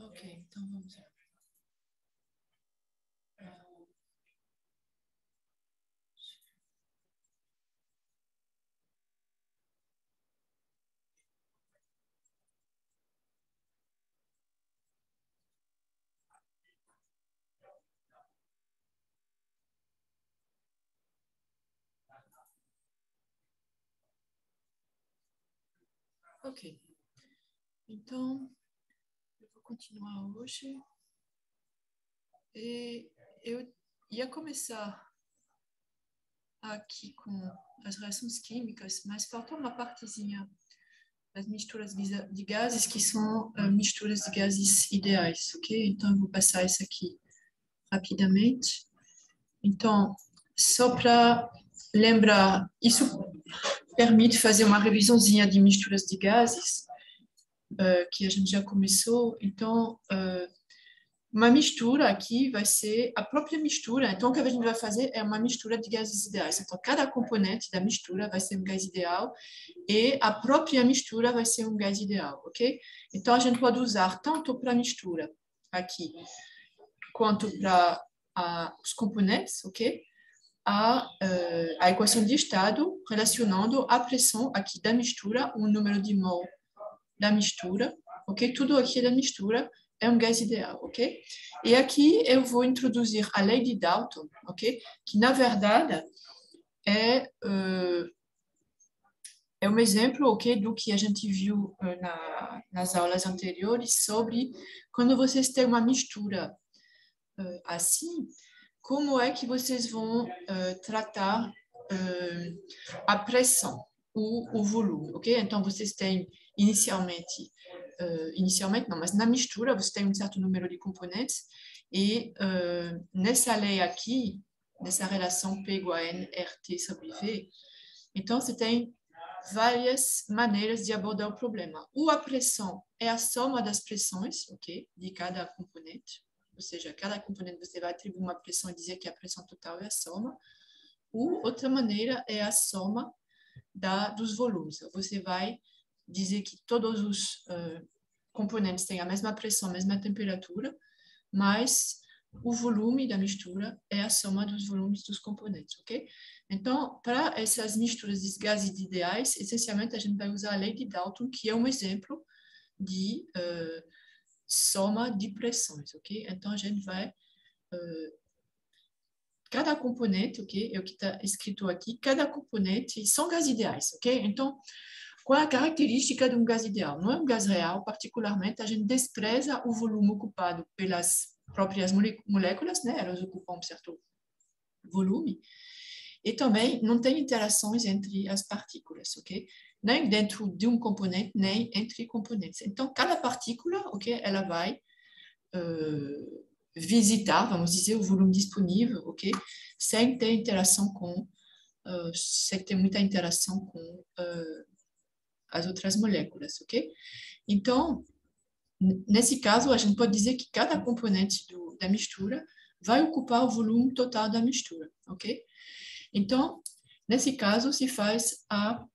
Ok, então vamos lá. Ok, então eu vou continuar hoje e eu ia começar aqui com as reações químicas, mas falta uma partezinha das misturas de gases que são misturas de gases ideais, ok? Então eu vou passar isso aqui rapidamente. Então, só para lembrar, isso permite fazer uma revisãozinha de misturas de gases, que a gente já começou. Então, uma mistura aqui vai ser a própria mistura. Então, o que a gente vai fazer é uma mistura de gases ideais. Então, cada componente da mistura vai ser um gás ideal e a própria mistura vai ser um gás ideal, ok? Então, a gente pode usar tanto para a mistura aqui, quanto para os componentes, ok? A equação de estado relacionando a pressão aqui da mistura, o número de mol da mistura, ok? Tudo aqui da mistura é um gás ideal, ok? E aqui eu vou introduzir a lei de Dalton, ok? Que, na verdade, é um exemplo, ok, do que a gente viu nas aulas anteriores sobre quando vocês têm uma mistura assim, como é que vocês vão tratar a pressão, o volume, ok? Então, vocês têm inicialmente não, mas na mistura você tem um certo número de componentes e nessa lei aqui, nessa relação P igual a N RT sobre V, então você tem várias maneiras de abordar o problema. Ou a pressão é a soma das pressões, ok, de cada componente, ou seja, cada componente você vai atribuir uma pressão e dizer que a pressão total é a soma. Ou outra maneira é a soma dos volumes. Você vai dizer que todos os componentes têm a mesma pressão, a mesma temperatura, mas o volume da mistura é a soma dos volumes dos componentes, ok? Então, para essas misturas de gases ideais, essencialmente a gente vai usar a lei de Dalton, que é um exemplo de soma de pressões, ok? Então, a gente vai cada componente, ok? É o que está escrito aqui, cada componente são gases ideais, ok? Então, qual é a característica de um gás ideal? Não é um gás real, particularmente, a gente despreza o volume ocupado pelas próprias moléculas, né? Elas ocupam um certo volume, e também não tem interações entre as partículas, ok? Nem dentro de um componente, nem entre componentes. Então, cada partícula, ok? Ela vai visitar, vamos dizer, o volume disponível, ok? Sem ter interação com, sem ter muita interação com as outras moléculas, ok? Então, nesse caso, a gente pode dizer que cada componente da mistura vai ocupar o volume total da mistura, ok? Então, nesse caso, se faz a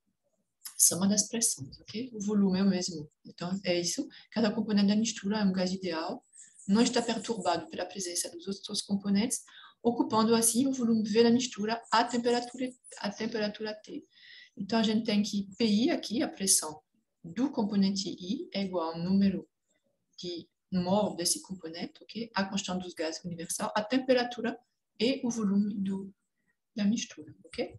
soma das pressões, ok? O volume é o mesmo. Então, é isso. Cada componente da mistura é um gás ideal, não está perturbado pela presença dos outros componentes, ocupando assim o volume V da mistura a temperatura T. Então, a gente tem que PI aqui, a pressão do componente I, é igual ao número de mol desse componente, ok? A constante dos gases universal, a temperatura e o volume da mistura, ok?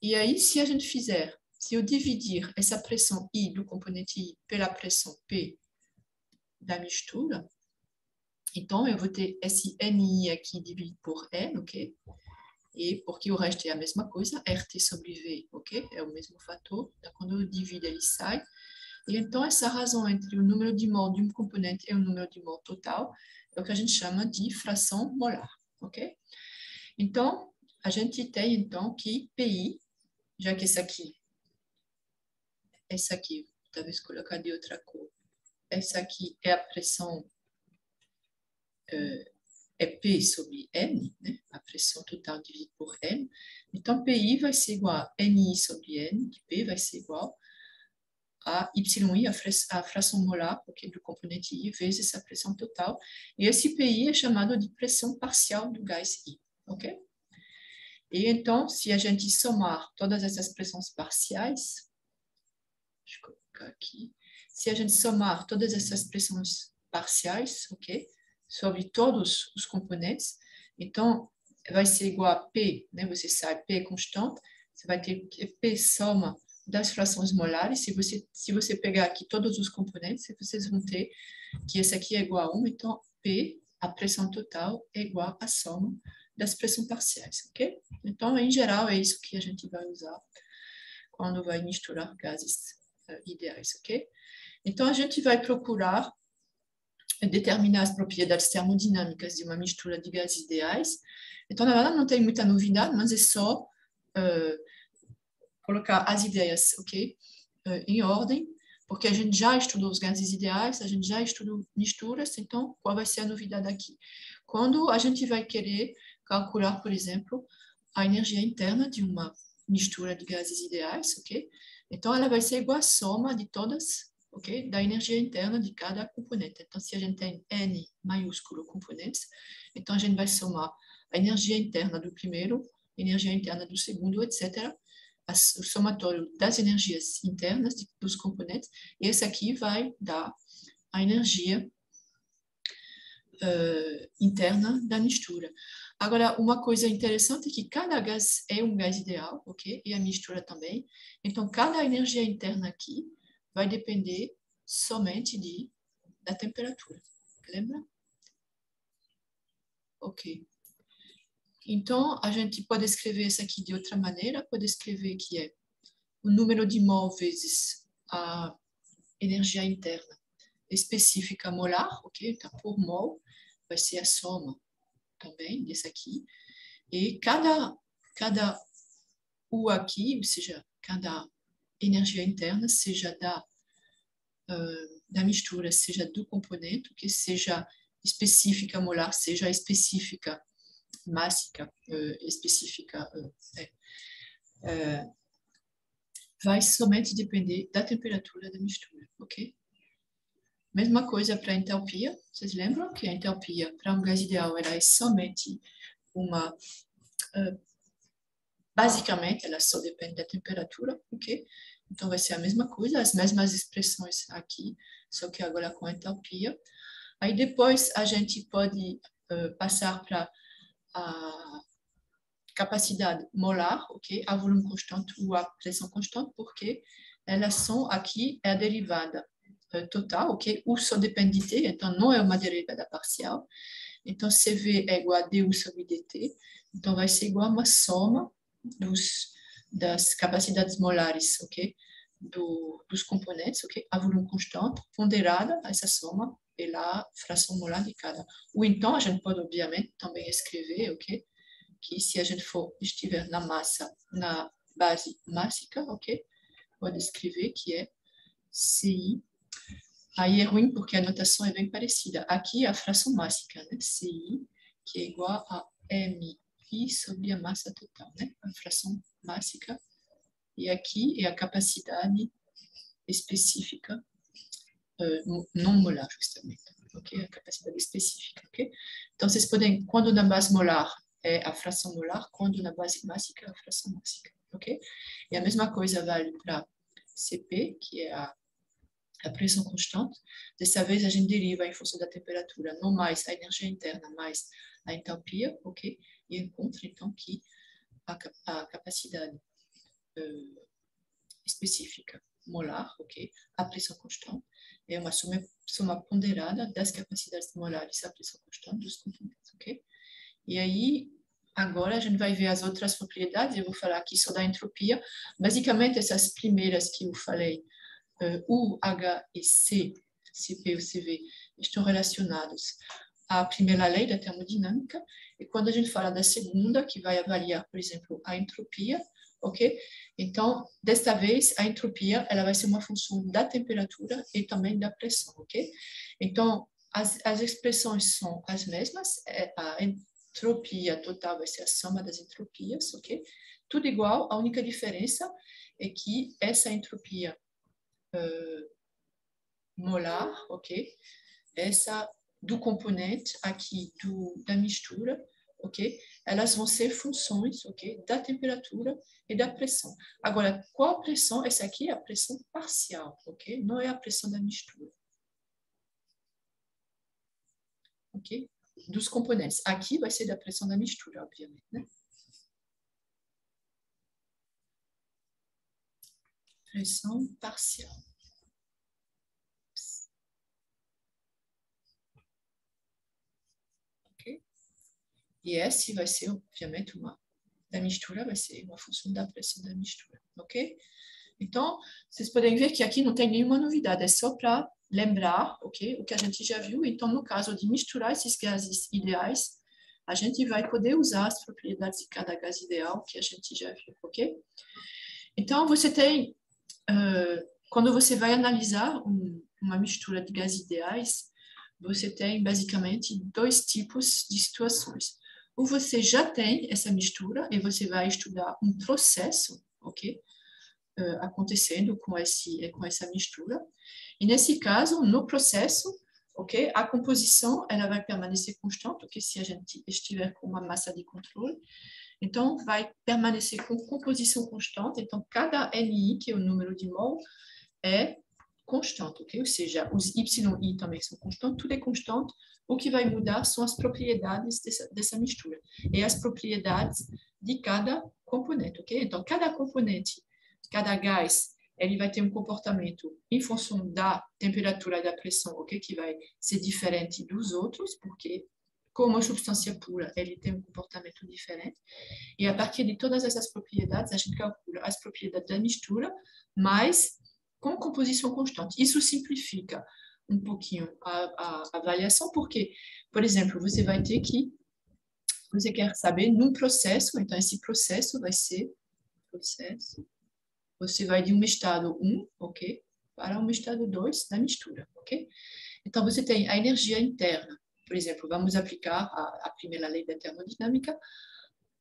E aí, se a gente fizer, se eu dividir essa pressão I do componente I pela pressão P da mistura, então eu vou ter esse NI aqui dividido por N, ok? E porque o resto é a mesma coisa, RT sobre V, ok? É o mesmo fator. Então, quando eu divido, ele sai. E então, essa razão entre o número de mol de um componente e o número de mol total é o que a gente chama de fração molar, ok? Então, a gente tem, então, que PI, já que essa aqui, talvez colocar de outra cor, essa aqui é a pressão, é P sobre N, né? A pressão total dividida por N. Então, PI vai ser igual a NI sobre N, que P vai ser igual a YI, a fração molar, okay, do componente I, vezes a pressão total. E esse PI é chamado de pressão parcial do gás I. Ok? E então, se a gente somar todas essas pressões parciais, deixa eu colocar aqui, se a gente somar todas essas pressões parciais, ok, sobre todos os componentes, então vai ser igual a P, né? Você sabe, P é constante, você vai ter P soma das frações molares. Se você pegar aqui todos os componentes, vocês vão ter que esse aqui é igual a 1, então P, a pressão total, é igual à soma das pressões parciais, ok? Então, em geral, é isso que a gente vai usar quando vai misturar gases ideais, ok? Então, a gente vai procurar determinar as propriedades termodinâmicas de uma mistura de gases ideais. Então, na verdade, não tem muita novidade, mas é só colocar as ideias, ok? Em ordem, porque a gente já estudou os gases ideais, a gente já estudou misturas, então, qual vai ser a novidade aqui? Quando a gente vai querer calcular, por exemplo, a energia interna de uma mistura de gases ideais, ok? Então, ela vai ser igual à soma de todas, ok? Da energia interna de cada componente. Então, se a gente tem N maiúsculo componentes, então a gente vai somar a energia interna do primeiro, a energia interna do segundo, etc., o somatório das energias internas dos componentes, e esse aqui vai dar a energia interna da mistura. Agora, uma coisa interessante é que cada gás é um gás ideal, ok? E a mistura também. Então, cada energia interna aqui vai depender somente da temperatura. Lembra? Ok. Então, a gente pode escrever isso aqui de outra maneira, pode escrever que é o número de mol vezes a energia interna específica molar, ok? Então, por mol vai ser a soma também desse aqui. E cada U aqui, ou seja, cada energia interna, seja da mistura, seja do componente, que seja específica molar, seja específica mássica, específica, vai somente depender da temperatura da mistura, ok? Mesma coisa para a entalpia. Vocês lembram que a entalpia para um gás ideal ela é somente uma... basicamente, ela só depende da temperatura, ok? Então, vai ser a mesma coisa, as mesmas expressões aqui, só que agora com a entalpia. Aí, depois, a gente pode passar para a capacidade molar, ok? A volume constante ou a pressão constante, porque elas são aqui a derivada total, ok? U só depende de T, então não é uma derivada parcial. Então, CV é igual a du sobre dt. Então, vai ser igual a uma soma das capacidades molares, ok? Dos componentes, ok? A volume constante, ponderada, essa soma, pela fração molar de cada. Ou então, a gente pode, obviamente, também escrever, ok? Que se a gente estiver na massa, na base mássica, ok? Pode escrever que é CI. Aí é ruim porque a notação é bem parecida. Aqui é a fração mássica, né? CI, que é igual a MI sobre a massa total, né? A fração mássica. E aqui é a capacidade específica, não molar, justamente. Ok? A capacidade específica, ok? Então, vocês podem, quando na base molar é a fração molar, quando na base mássica é a fração mássica, ok? E a mesma coisa vale para CP, que é a pressão constante. Dessa vez, a gente deriva em função da temperatura, não mais a energia interna, mais a entalpia, ok? E encontra, então, que a capacidade específica molar, ok? A pressão constante é uma soma ponderada das capacidades molares à pressão constante dos componentes, ok? E aí, agora a gente vai ver as outras propriedades, eu vou falar aqui só da entropia. Basicamente, essas primeiras que eu falei, U, H e C, CP ou CV, estão relacionados à primeira lei da termodinâmica, e quando a gente fala da segunda, que vai avaliar, por exemplo, a entropia, ok? Então, desta vez, a entropia ela vai ser uma função da temperatura e também da pressão, ok? Então, as expressões são as mesmas, a entropia total vai ser a soma das entropias, ok? Tudo igual, a única diferença é que essa entropia molar, ok? Essa do componente aqui da mistura, ok? Elas vão ser funções, ok? Da temperatura e da pressão. Agora, qual pressão? Essa aqui é a pressão parcial, ok? Não é a pressão da mistura. Ok? Dos componentes. Aqui vai ser da pressão da mistura, obviamente, né? Pressão parcial. Ok? E S vai ser, obviamente, da mistura, vai ser uma função da pressão da mistura, ok? Então, vocês podem ver que aqui não tem nenhuma novidade, é só para lembrar, ok? O que a gente já viu. Então, no caso de misturar esses gases ideais, a gente vai poder usar as propriedades de cada gás ideal que a gente já viu, ok? Então, você tem, quando você vai analisar uma mistura de gases ideais, você tem basicamente dois tipos de situações. Ou você já tem essa mistura e você vai estudar um processo, ok? Acontecendo com essa mistura. E nesse caso, no processo, ok? A composição ela vai permanecer constante, ok? Se a gente estiver com uma massa de controle. Então, vai permanecer com composição constante. Então, cada NI, que é o número de mol, é constante, ok? Ou seja, os YI também são constantes, tudo é constante. O que vai mudar são as propriedades dessa mistura e as propriedades de cada componente, ok? Então, cada componente, cada gás, ele vai ter um comportamento em função da temperatura e da pressão, ok? Que vai ser diferente dos outros, porque como substância pura, ele tem um comportamento diferente. E a partir de todas essas propriedades, a gente calcula as propriedades da mistura, mas com composição constante. Isso simplifica um pouquinho a avaliação, porque, por exemplo, você vai ter que, você quer saber num processo, então esse processo vai ser, você vai de um estado 1, ok, para um estado 2 da mistura, ok? Então você tem a energia interna, por exemplo, vamos aplicar a primeira lei da termodinâmica,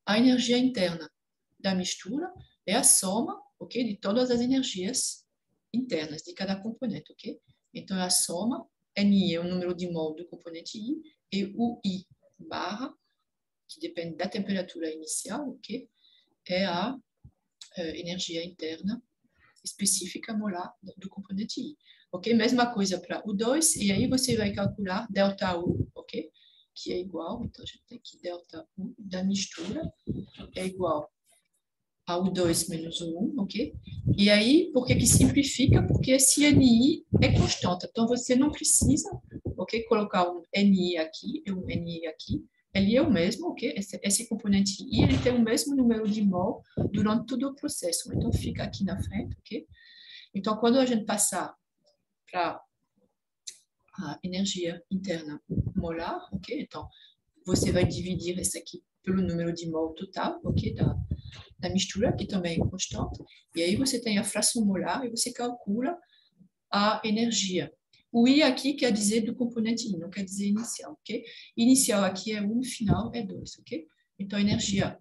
a energia interna da mistura é a soma, ok, de todas as energias internas de cada componente, ok? Então, é a soma, Ni é o número de mol do componente I, e o I barra, que depende da temperatura inicial, ok? É a energia interna específica molar do componente I, ok? Mesma coisa para o 2, e aí você vai calcular ΔU, ok? Que é igual, então a gente tem que ΔU da mistura é igual ao 2 menos o 1, ok? E aí, por que simplifica? Porque esse NI é constante, então você não precisa, ok, colocar um NI aqui e um NI aqui, ele é o mesmo, ok? Esse componente I, ele tem o mesmo número de mol durante todo o processo, então fica aqui na frente, ok? Então, quando a gente passar para a energia interna molar, ok? Então, você vai dividir isso aqui pelo número de mol total, ok? Da mistura, que também é constante, e aí você tem a fração molar e você calcula a energia. O I aqui quer dizer do componente I, não quer dizer inicial, ok? Inicial aqui é 1, final é 2, ok? Então, energia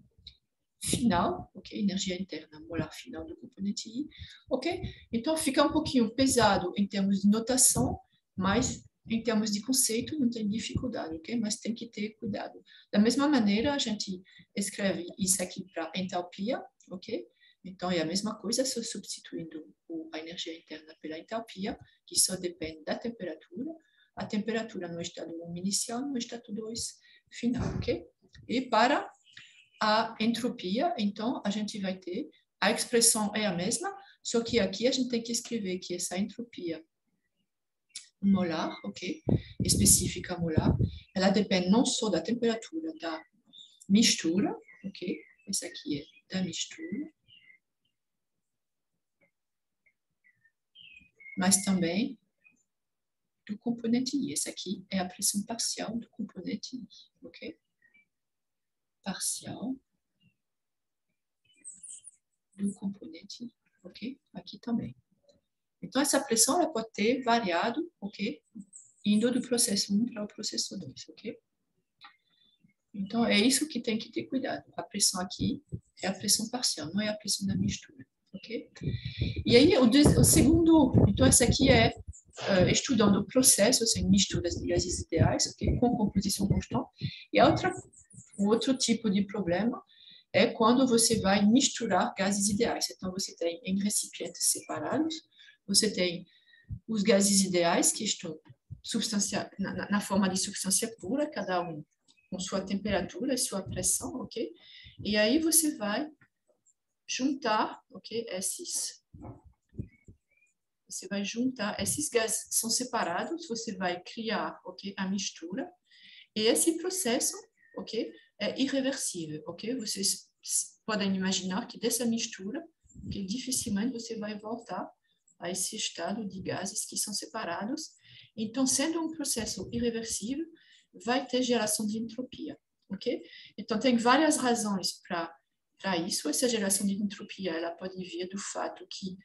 final, ok? Energia interna molar final do componente I, ok? Então, fica um pouquinho pesado em termos de notação, mas em termos de conceito não tem dificuldade, ok? Mas tem que ter cuidado. Da mesma maneira, a gente escreve isso aqui para entalpia, ok? Então, é a mesma coisa, só substituindo a energia interna pela entalpia, que só depende da temperatura. A temperatura no estado 1 inicial, no estado 2 final, ok? E para a entropia, então, a gente vai ter, a expressão é a mesma, só que aqui a gente tem que escrever que essa entropia molar, ok, específica molar, ela depende não só da temperatura da mistura, ok, esse aqui é da mistura, mas também do componente I. Esse aqui é a pressão parcial do componente I, ok? Parcial do componente I, ok? Aqui também. Então, essa pressão ela pode ter variado, ok? Indo do processo 1 para o processo 2, ok? Então, é isso que tem que ter cuidado. A pressão aqui é a pressão parcial, não é a pressão da mistura, ok? E aí, o segundo, então, essa aqui é estudando o processo, assim, misturas de gases ideais, okay, com composição constante. E o outro tipo de problema é quando você vai misturar gases ideais. Então, você tem em recipientes separados, você tem os gases ideais que estão na forma de substância pura, cada um com sua temperatura e sua pressão, ok? E aí você vai juntar, ok? Você vai juntar, esses gases são separados, você vai criar, ok? A mistura. E esse processo, ok? É irreversível, ok? Vocês podem imaginar que dessa mistura, que dificilmente você vai voltar a esse estado de gases que são separados. Então, sendo um processo irreversível, vai ter geração de entropia, ok? Então, tem várias razões para isso. Essa geração de entropia, ela pode vir do fato que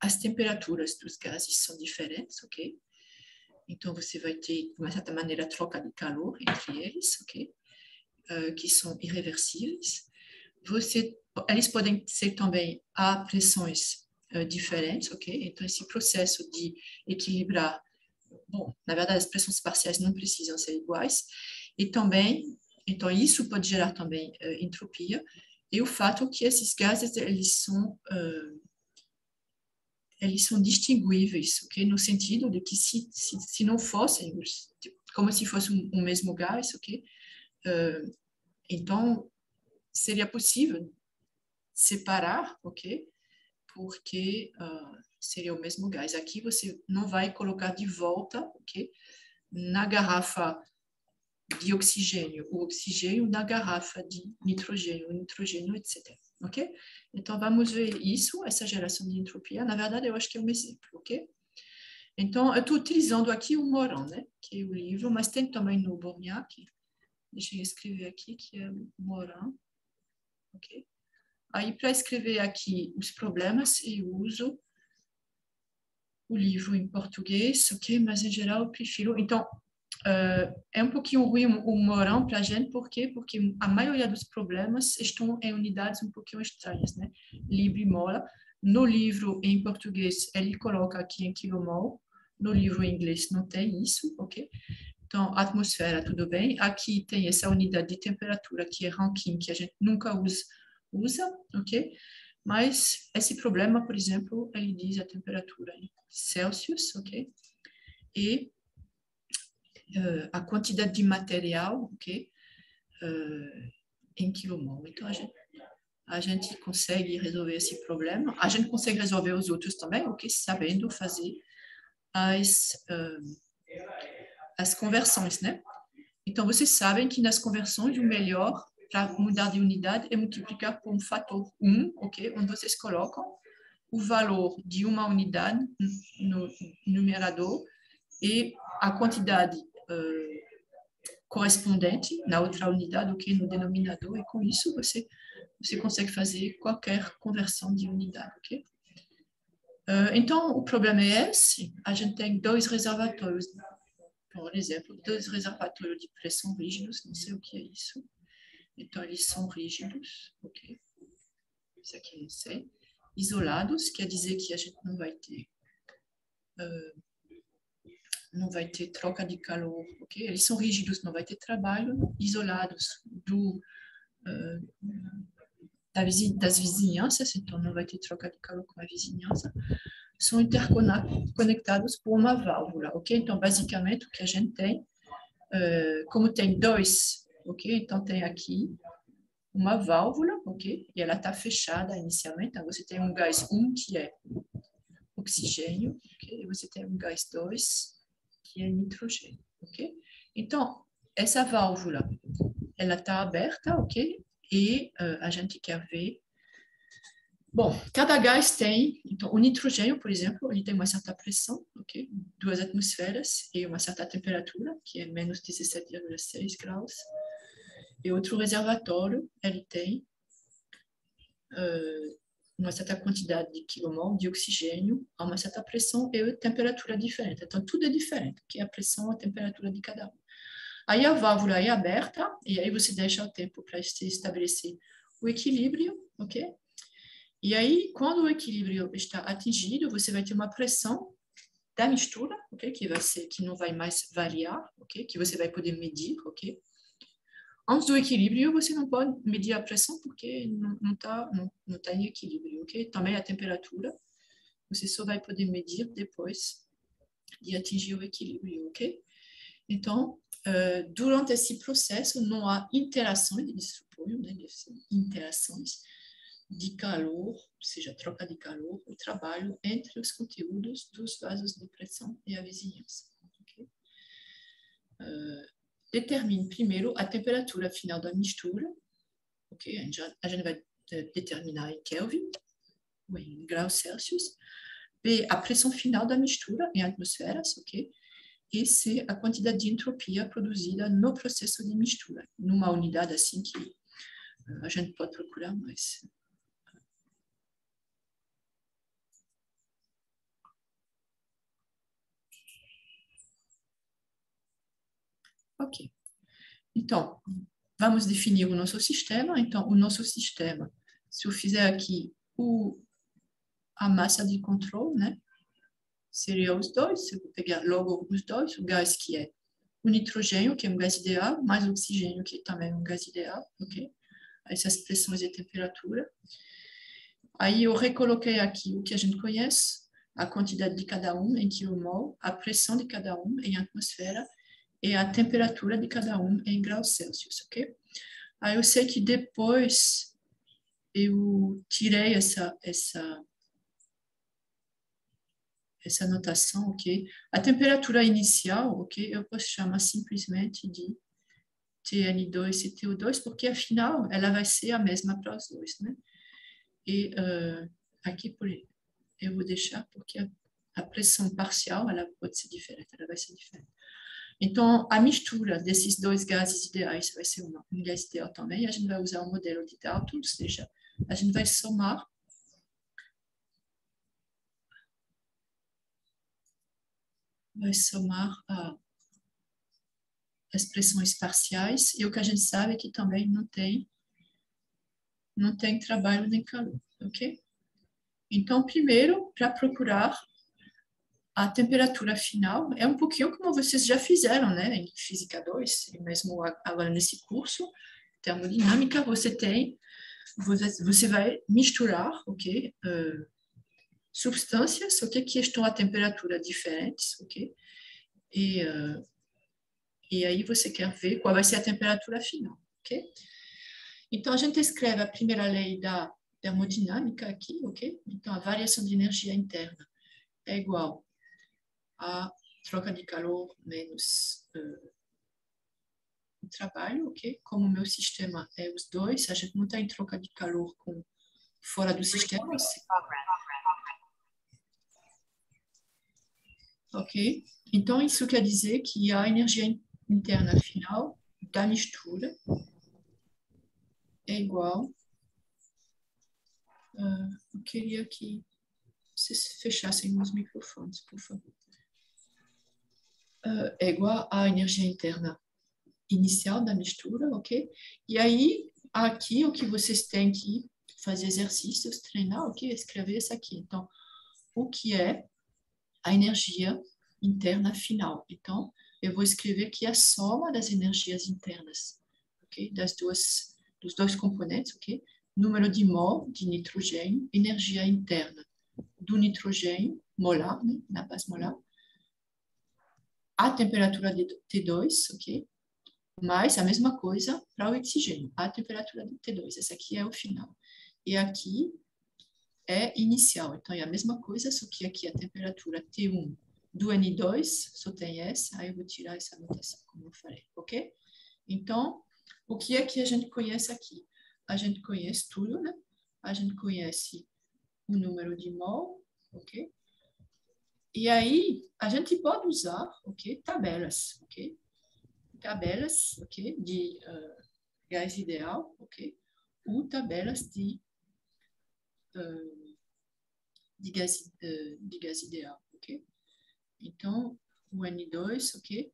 as temperaturas dos gases são diferentes, ok? Então, você vai ter, de uma certa maneira, troca de calor entre eles, ok? Que são irreversíveis. Eles podem ser também a pressões diferentes, ok? Então, esse processo de equilibrar, bom, na verdade, as pressões parciais não precisam ser iguais, e também, então, isso pode gerar também entropia, e o fato que esses gases, eles são distinguíveis, ok? No sentido de que se não fossem, como se fosse um mesmo gás, ok? Então, seria possível separar, ok? Porque seria o mesmo gás. Aqui você não vai colocar de volta, ok? Na garrafa de oxigênio, o oxigênio na garrafa de nitrogênio, o nitrogênio, etc. Ok? Então, vamos ver isso, essa geração de entropia. Na verdade, eu acho que é um exemplo, ok? Então, eu estou utilizando aqui o Morin, né? Que é o livro, mas tem também no Borgnac. Deixa eu escrever aqui, que é o Morin. Ok? Aí, para escrever aqui os problemas, eu uso o livro em português, ok? Mas, em geral, eu prefiro... Então, é um pouquinho ruim o Morin para a gente, por quê? Porque a maioria dos problemas estão em unidades um pouquinho estranhas, né? Libre mola. No livro em português, ele coloca aqui em quilomol. No livro em inglês não tem isso, ok? Então, atmosfera, tudo bem. Aqui tem essa unidade de temperatura, que é Rankine, que a gente nunca usa, ok? Mas esse problema, por exemplo, ele diz a temperatura em Celsius, ok? E a quantidade de material, ok? Em quilomol. Então, a gente consegue resolver esse problema. A gente consegue resolver os outros também, ok? Sabendo fazer as conversões, né? Então, vocês sabem que nas conversões, o melhor para mudar de unidade é multiplicar por um fator 1, ok? Onde vocês colocam o valor de uma unidade no numerador e a quantidade correspondente na outra unidade, ok? No denominador, e com isso você consegue fazer qualquer conversão de unidade, ok? Então, o problema é esse. A gente tem dois reservatórios, por exemplo, dois reservatórios de pressão rígidos, não sei o que é isso. Então, eles são rígidos, ok? Isso aqui não sei. Isolados, quer dizer que a gente não vai ter troca de calor, ok? Eles são rígidos, não vai ter trabalho. Isolados das vizinhanças, então não vai ter troca de calor com a vizinhança. São interconectados por uma válvula, ok? Então, basicamente, o que a gente tem, como tem dois, ok? Então, tem aqui uma válvula, ok? E ela está fechada inicialmente. Então, você tem um gás 1, que é oxigênio, ok? E você tem um gás 2, que é nitrogênio, ok? Então, essa válvula, ela está aberta, ok? E a gente quer ver... Bom, cada gás tem... Então, o nitrogênio, por exemplo, ele tem uma certa pressão, ok? 2 atmosferas e uma certa temperatura, que é menos 17,6 graus. E outro reservatório, ele tem uma certa quantidade de quilomol de oxigênio a uma certa pressão e temperatura diferente. Então, tudo é diferente, que é a pressão e a temperatura de cada um. Aí a válvula é aberta, e aí você deixa o tempo para se estabelecer o equilíbrio, ok? E aí, quando o equilíbrio está atingido, você vai ter uma pressão da mistura, ok? Que não vai mais variar, ok? Que você vai poder medir, ok? Antes do equilíbrio, você não pode medir a pressão porque não tá em equilíbrio, ok? Também a temperatura, você só vai poder medir depois de atingir o equilíbrio, ok? Então, durante esse processo, não há interações, eles supõem, né? Interações de calor, ou seja, troca de calor, o trabalho entre os conteúdos dos vasos de pressão e a vizinhança. Okay? Determine primeiro a temperatura final da mistura, ok? A gente vai determinar em Kelvin, ou em graus Celsius, B, a pressão final da mistura em atmosferas, ok? E C, a quantidade de entropia produzida no processo de mistura, numa unidade assim que a gente pode procurar mais. Ok. Então, vamos definir o nosso sistema. Então, o nosso sistema, se eu fizer aqui a massa de controle, né? Seria os dois, se eu pegar logo os dois, o gás que é o nitrogênio, que é um gás ideal, mais o oxigênio, que também é um gás ideal, ok? Essas pressões e temperatura. Aí eu recoloquei aqui o que a gente conhece, a quantidade de cada um em quilomol, a pressão de cada um em atmosfera e a temperatura de cada um em graus Celsius, ok? Aí eu sei que depois eu tirei essa notação, ok? A temperatura inicial, ok? Eu posso chamar simplesmente de TN2 e TO2, porque afinal ela vai ser a mesma para os dois, né? E aqui eu vou deixar porque a pressão parcial ela pode ser diferente, ela vai ser diferente. Então, a mistura desses dois gases ideais vai ser um gás ideal também. A gente vai usar o modelo de Dalton, ou seja, a gente vai somar as pressões parciais, e o que a gente sabe é que também não tem trabalho nem calor, ok? Então, primeiro, para procurar a temperatura final, é um pouquinho como vocês já fizeram, né, em Física 2, e mesmo agora nesse curso, termodinâmica, você vai misturar, ok, substâncias, ok, que estão a temperatura diferentes, ok, e aí você quer ver qual vai ser a temperatura final, ok? Então, a gente escreve a primeira lei da termodinâmica aqui, ok? Então, a variação de energia interna é igual a troca de calor menos o trabalho, ok? Como o meu sistema é os dois, a gente não está em troca de calor fora do sistema, ok? Então, isso quer dizer que a energia interna final da mistura é igual. Eu queria que vocês fechassem os microfones, por favor. É igual à energia interna inicial da mistura, ok? E aí, aqui, o que vocês têm que fazer exercícios, treinar, ok? Escrever isso aqui. Então, o que é a energia interna final? Então, eu vou escrever aqui a soma das energias internas, ok? Dos dois componentes, ok? Número de mol de nitrogênio, energia interna do nitrogênio molar, né? Na base molar, a temperatura de T2, ok? Mais a mesma coisa para o oxigênio, a temperatura de T2. Esse aqui é o final. E aqui é inicial. Então, é a mesma coisa, só que aqui a temperatura T1 do N2 só tem essa. Aí eu vou tirar essa anotação, como eu falei, ok? Então, o que é que a gente conhece aqui? A gente conhece tudo, né? A gente conhece o número de mol, ok? E aí, a gente pode usar, ok? Tabelas, ok? Tabelas, ok? De gás ideal, ok? Ou tabelas de gás ideal, ok? Então, o N2, ok?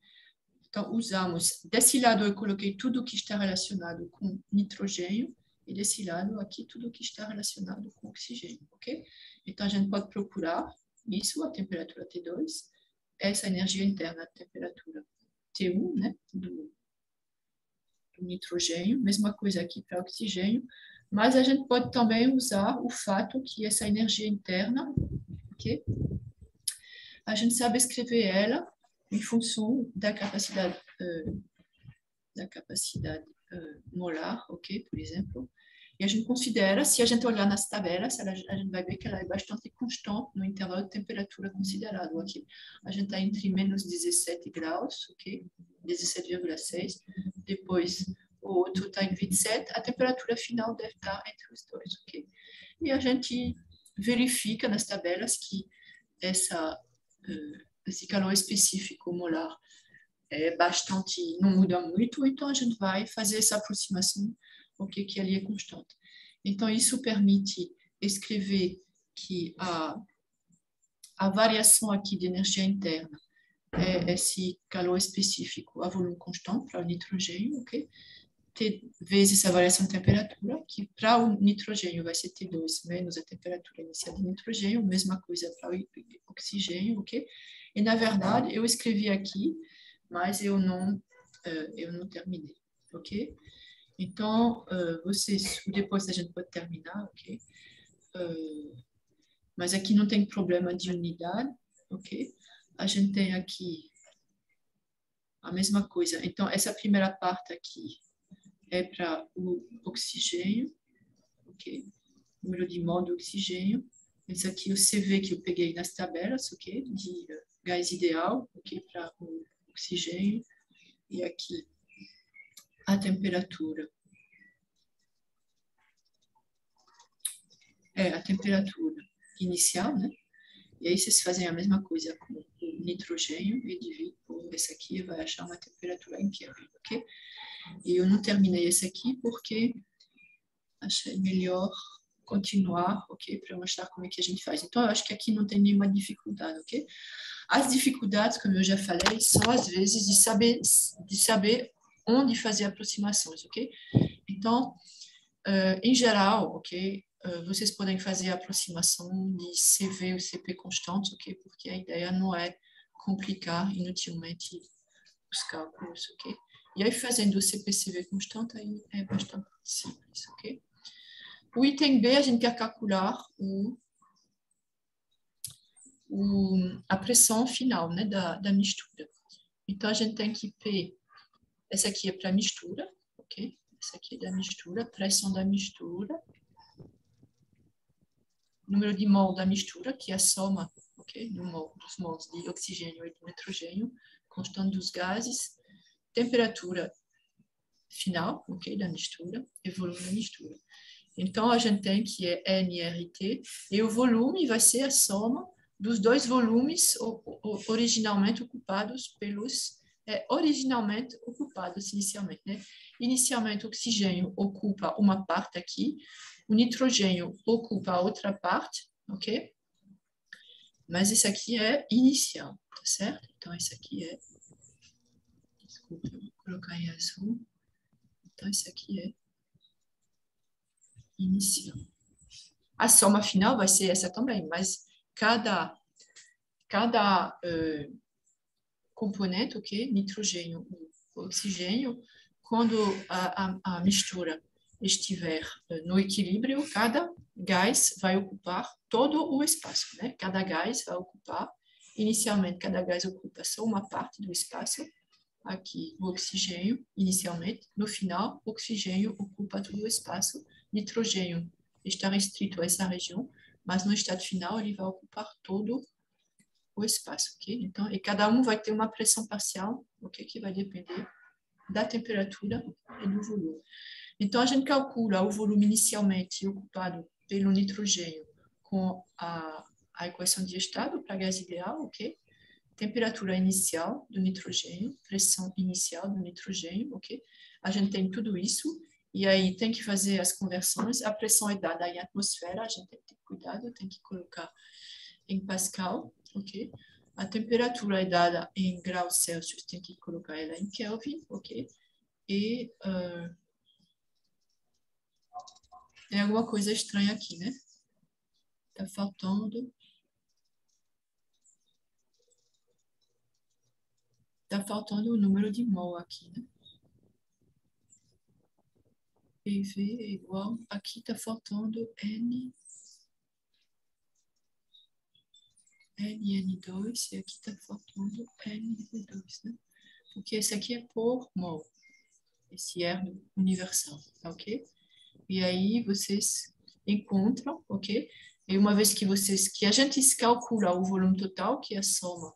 Então, usamos, desse lado eu coloquei tudo que está relacionado com nitrogênio, E desse lado, aqui, tudo que está relacionado com oxigênio, ok? Então, a gente pode procurar isso, a temperatura T2, essa energia interna, a temperatura T1, né, do nitrogênio, mesma coisa aqui para oxigênio, mas a gente pode também usar o fato que essa energia interna, ok? A gente sabe escrever ela em função da capacidade molar, ok, por exemplo. E a gente considera, se a gente olhar nas tabelas, a gente vai ver que ela é bastante constante no intervalo de temperatura considerado. Aqui a gente está entre menos 17 graus, ok? 17,6. Depois o outro está em 27. A temperatura final deve estar entre os dois, ok? E a gente verifica nas tabelas que esse calor específico molar é bastante, não muda muito, então a gente vai fazer essa aproximação, ok, que ali é constante. Então, isso permite escrever que a variação aqui de energia interna é esse calor específico a volume constante para o nitrogênio, ok? T vezes a variação de temperatura, que para o nitrogênio vai ser T2 menos a temperatura inicial do nitrogênio, mesma coisa para o oxigênio, ok? E, na verdade, eu escrevi aqui, mas eu não terminei, ok? Então, vocês, depois a gente pode terminar, ok? Mas aqui não tem problema de unidade, ok? A gente tem aqui a mesma coisa. Então, essa primeira parte aqui é para o oxigênio, ok? Número de mol do oxigênio. Esse aqui é o CV que eu peguei nas tabelas, ok? De gás ideal, ok? Para o oxigênio. E aqui a temperatura. A temperatura inicial, né? E aí vocês fazem a mesma coisa com o nitrogênio e dividem por esse aqui e vai achar uma temperatura em Kelvin, ok? E eu não terminei esse aqui porque achei melhor continuar, ok? Para mostrar como é que a gente faz. Então, eu acho que aqui não tem nenhuma dificuldade, ok? As dificuldades, como eu já falei, são às vezes de saber onde fazer aproximações, ok? Então, em geral, ok? Vocês podem fazer a aproximação de CV ou CP constantes, ok? Porque a ideia não é complicar inutilmente os cálculos, ok? E aí, fazendo o CP-CV constante, aí é bastante simples, ok? O item B, a gente quer calcular a pressão final, né, da mistura. Então, a gente tem que P, essa aqui é para a mistura, ok? Essa aqui é da mistura, pressão da mistura, número de mol da mistura, que é a soma, ok? Dos mols de oxigênio e de nitrogênio, constante dos gases, temperatura final, ok? Da mistura, e volume da mistura. Então, a gente tem que é nRT, e o volume vai ser a soma dos dois volumes originalmente ocupados inicialmente, né? Inicialmente, o oxigênio ocupa uma parte aqui, o nitrogênio ocupa a outra parte, ok? Mas esse aqui é inicial, tá certo? Então, esse aqui é... Desculpa, eu vou colocar em azul. Então, esse aqui é inicial. A soma final vai ser essa também, mas cada componente, ok? Nitrogênio e oxigênio, quando a mistura estiver no equilíbrio, cada gás vai ocupar todo o espaço, né? Cada gás vai ocupar, inicialmente, cada gás ocupa só uma parte do espaço, aqui o oxigênio, inicialmente, no final, o oxigênio ocupa todo o espaço, nitrogênio está restrito a essa região, mas no estado final ele vai ocupar todo o espaço, ok? Então, e cada um vai ter uma pressão parcial, ok? Que vai depender da temperatura e do volume. Então, a gente calcula o volume inicialmente ocupado pelo nitrogênio com a equação de estado para gás ideal, ok? Temperatura inicial do nitrogênio, pressão inicial do nitrogênio, ok? A gente tem tudo isso, e aí tem que fazer as conversões. A pressão é dada em atmosfera, a gente tem que ter cuidado, tem que colocar em Pascal, ok? A temperatura é dada em graus Celsius, tem que colocar ela em Kelvin, ok? E Tem alguma coisa estranha aqui, né? Tá faltando o número de mol aqui, né? PV é igual, aqui tá faltando N2, e aqui tá faltando NV2, né? Porque esse aqui é por mol, esse R universal, tá ok? E aí vocês encontram, ok? E uma vez que a gente calcula o volume total, que é a soma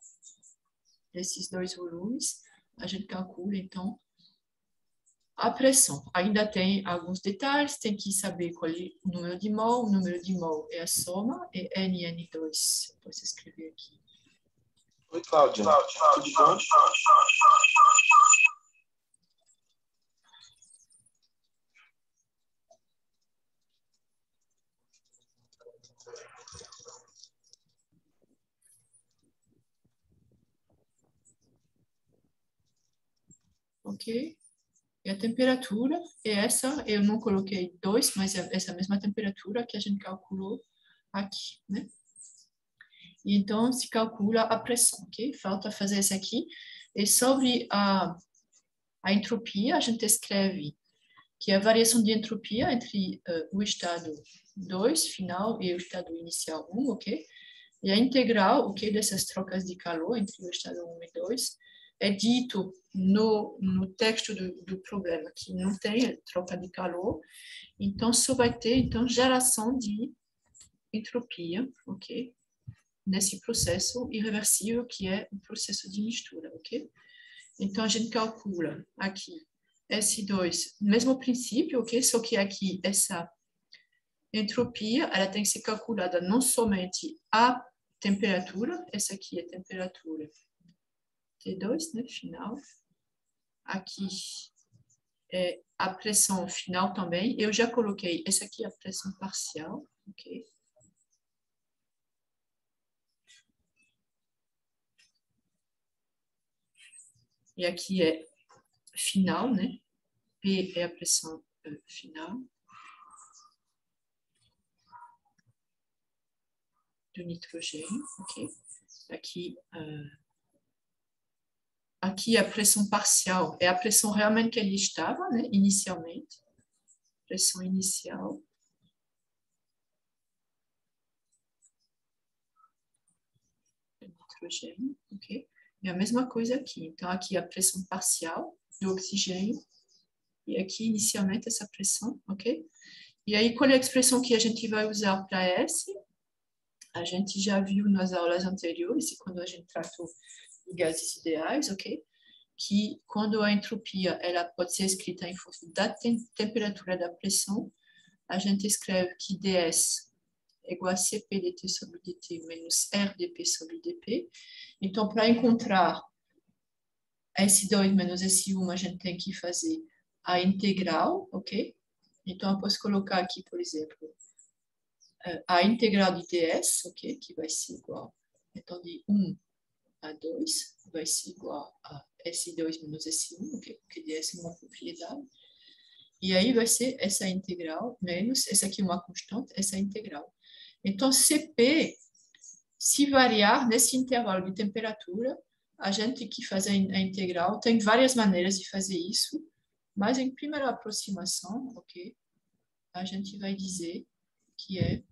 desses dois volumes, a gente calcula, então, a pressão. Ainda tem alguns detalhes, tem que saber qual é o número de mol. O número de mol é a soma, é NN2. Posso escrever aqui. Oi, Cláudia. Tudo bom? Ok? E a temperatura é essa, eu não coloquei 2, mas é essa mesma temperatura que a gente calculou aqui, né? E então, se calcula a pressão, ok? Falta fazer isso aqui. E sobre a entropia, a gente escreve que é a variação de entropia entre o estado 2, final, e o estado inicial 1, ok? E a integral, ok, dessas trocas de calor entre o estado 1 e 2 é dito no texto do problema, que não tem troca de calor, então só vai ter então geração de entropia, ok? Nesse processo irreversível que é o processo de mistura, ok? Então a gente calcula aqui S2, mesmo princípio, ok? Só que aqui essa entropia, ela tem que ser calculada não somente a temperatura, essa aqui é a temperatura T2, né, final. Aqui é a pressão final também. Eu já coloquei, essa aqui é a pressão parcial, ok? E aqui é final, né? P é a pressão final do nitrogênio, ok? Aqui, aqui a pressão parcial é a pressão realmente que ele estava, né? Inicialmente. Pressão inicial. Do nitrogênio, ok? E a mesma coisa aqui. Então, aqui a pressão parcial do oxigênio. E aqui, inicialmente, essa pressão, ok? E aí, qual é a expressão que a gente vai usar para S? A gente já viu nas aulas anteriores, quando a gente tratou de gases ideais, ok? Que quando a entropia ela pode ser escrita em função da temperatura da pressão, a gente escreve que ds é igual a Cp dt sobre dt menos RdP sobre dP. Então, para encontrar S2 menos S1, a gente tem que fazer a integral, ok? Então, eu posso colocar aqui, por exemplo, a integral de ds, ok? Que vai ser igual, então, de 1 a 2, vai ser igual a S2 menos S1, ok? Porque ds é uma propriedade. E aí vai ser essa integral menos, essa aqui é uma constante, essa integral. Então, Cp, se variar nesse intervalo de temperatura, a gente que faz a integral tem várias maneiras de fazer isso, mas em primeira aproximação, ok, a gente vai dizer que é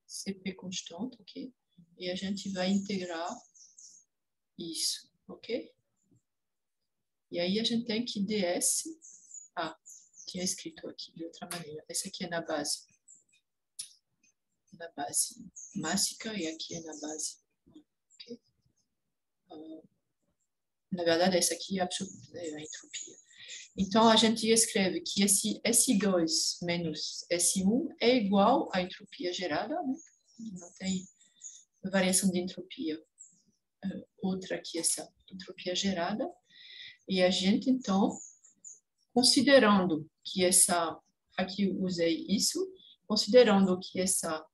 Cp constante, ok, e a gente vai integrar isso, ok? E aí a gente tem que ds, tinha escrito aqui de outra maneira, essa aqui é na base mássica e aqui é na base, ok? Na verdade, essa aqui é absoluta, né, a entropia. Então, a gente escreve que esse S2 menos S1 é igual à entropia gerada, né? Não tem variação de entropia outra que essa entropia gerada. E a gente, então, considerando que essa... Aqui eu usei isso, considerando que essa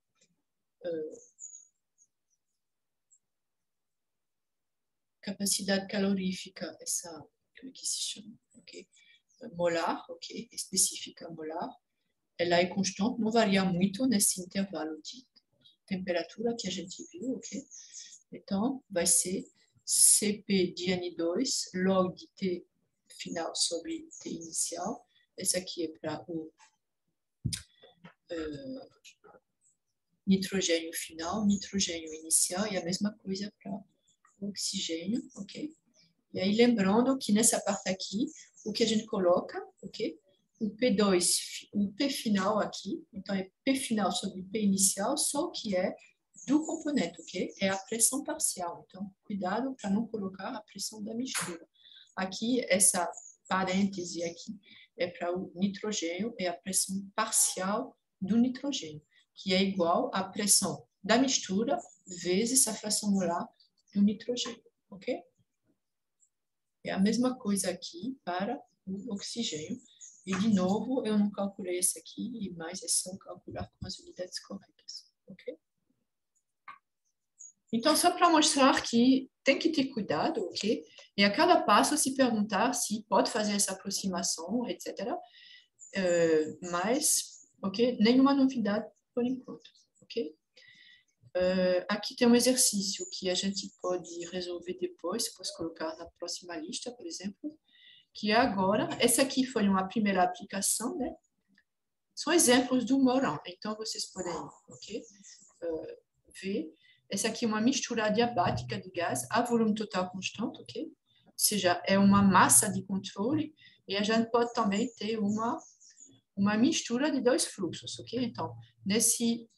capacidade calorífica, essa... Como é que se chama? Okay? Molar, ok? Específica molar, ela é constante, não varia muito nesse intervalo de temperatura que a gente viu, ok? Então, vai ser Cp de N2 log de T final sobre T inicial. Esse aqui é para o nitrogênio final, nitrogênio inicial, e a mesma coisa para o oxigênio, ok? E aí, lembrando que nessa parte aqui, o que a gente coloca, ok? O P2, o P final aqui, então é P final sobre P inicial, só que é do componente, ok? É a pressão parcial, então cuidado para não colocar a pressão da mistura. Aqui, essa parêntese aqui é para o nitrogênio, é a pressão parcial do nitrogênio, que é igual à pressão da mistura vezes a fração molar do nitrogênio, ok? É a mesma coisa aqui para o oxigênio. E, de novo, eu não calculei esse aqui, mas é só calcular com as unidades corretas, ok? Então, só para mostrar que tem que ter cuidado, ok? E a cada passo se perguntar se pode fazer essa aproximação, etc. Mas, ok? Nenhuma novidade por enquanto, ok? Aqui tem um exercício que a gente pode resolver depois, posso colocar na próxima lista, por exemplo, que é agora, essa aqui foi uma primeira aplicação, né? São exemplos do Morin, então vocês podem, ok? Ver. Essa aqui é uma mistura adiabática de gás a volume total constante, ok? Ou seja, é uma massa de controle e a gente pode também ter uma mistura de dois fluxos, ok? Então, nesse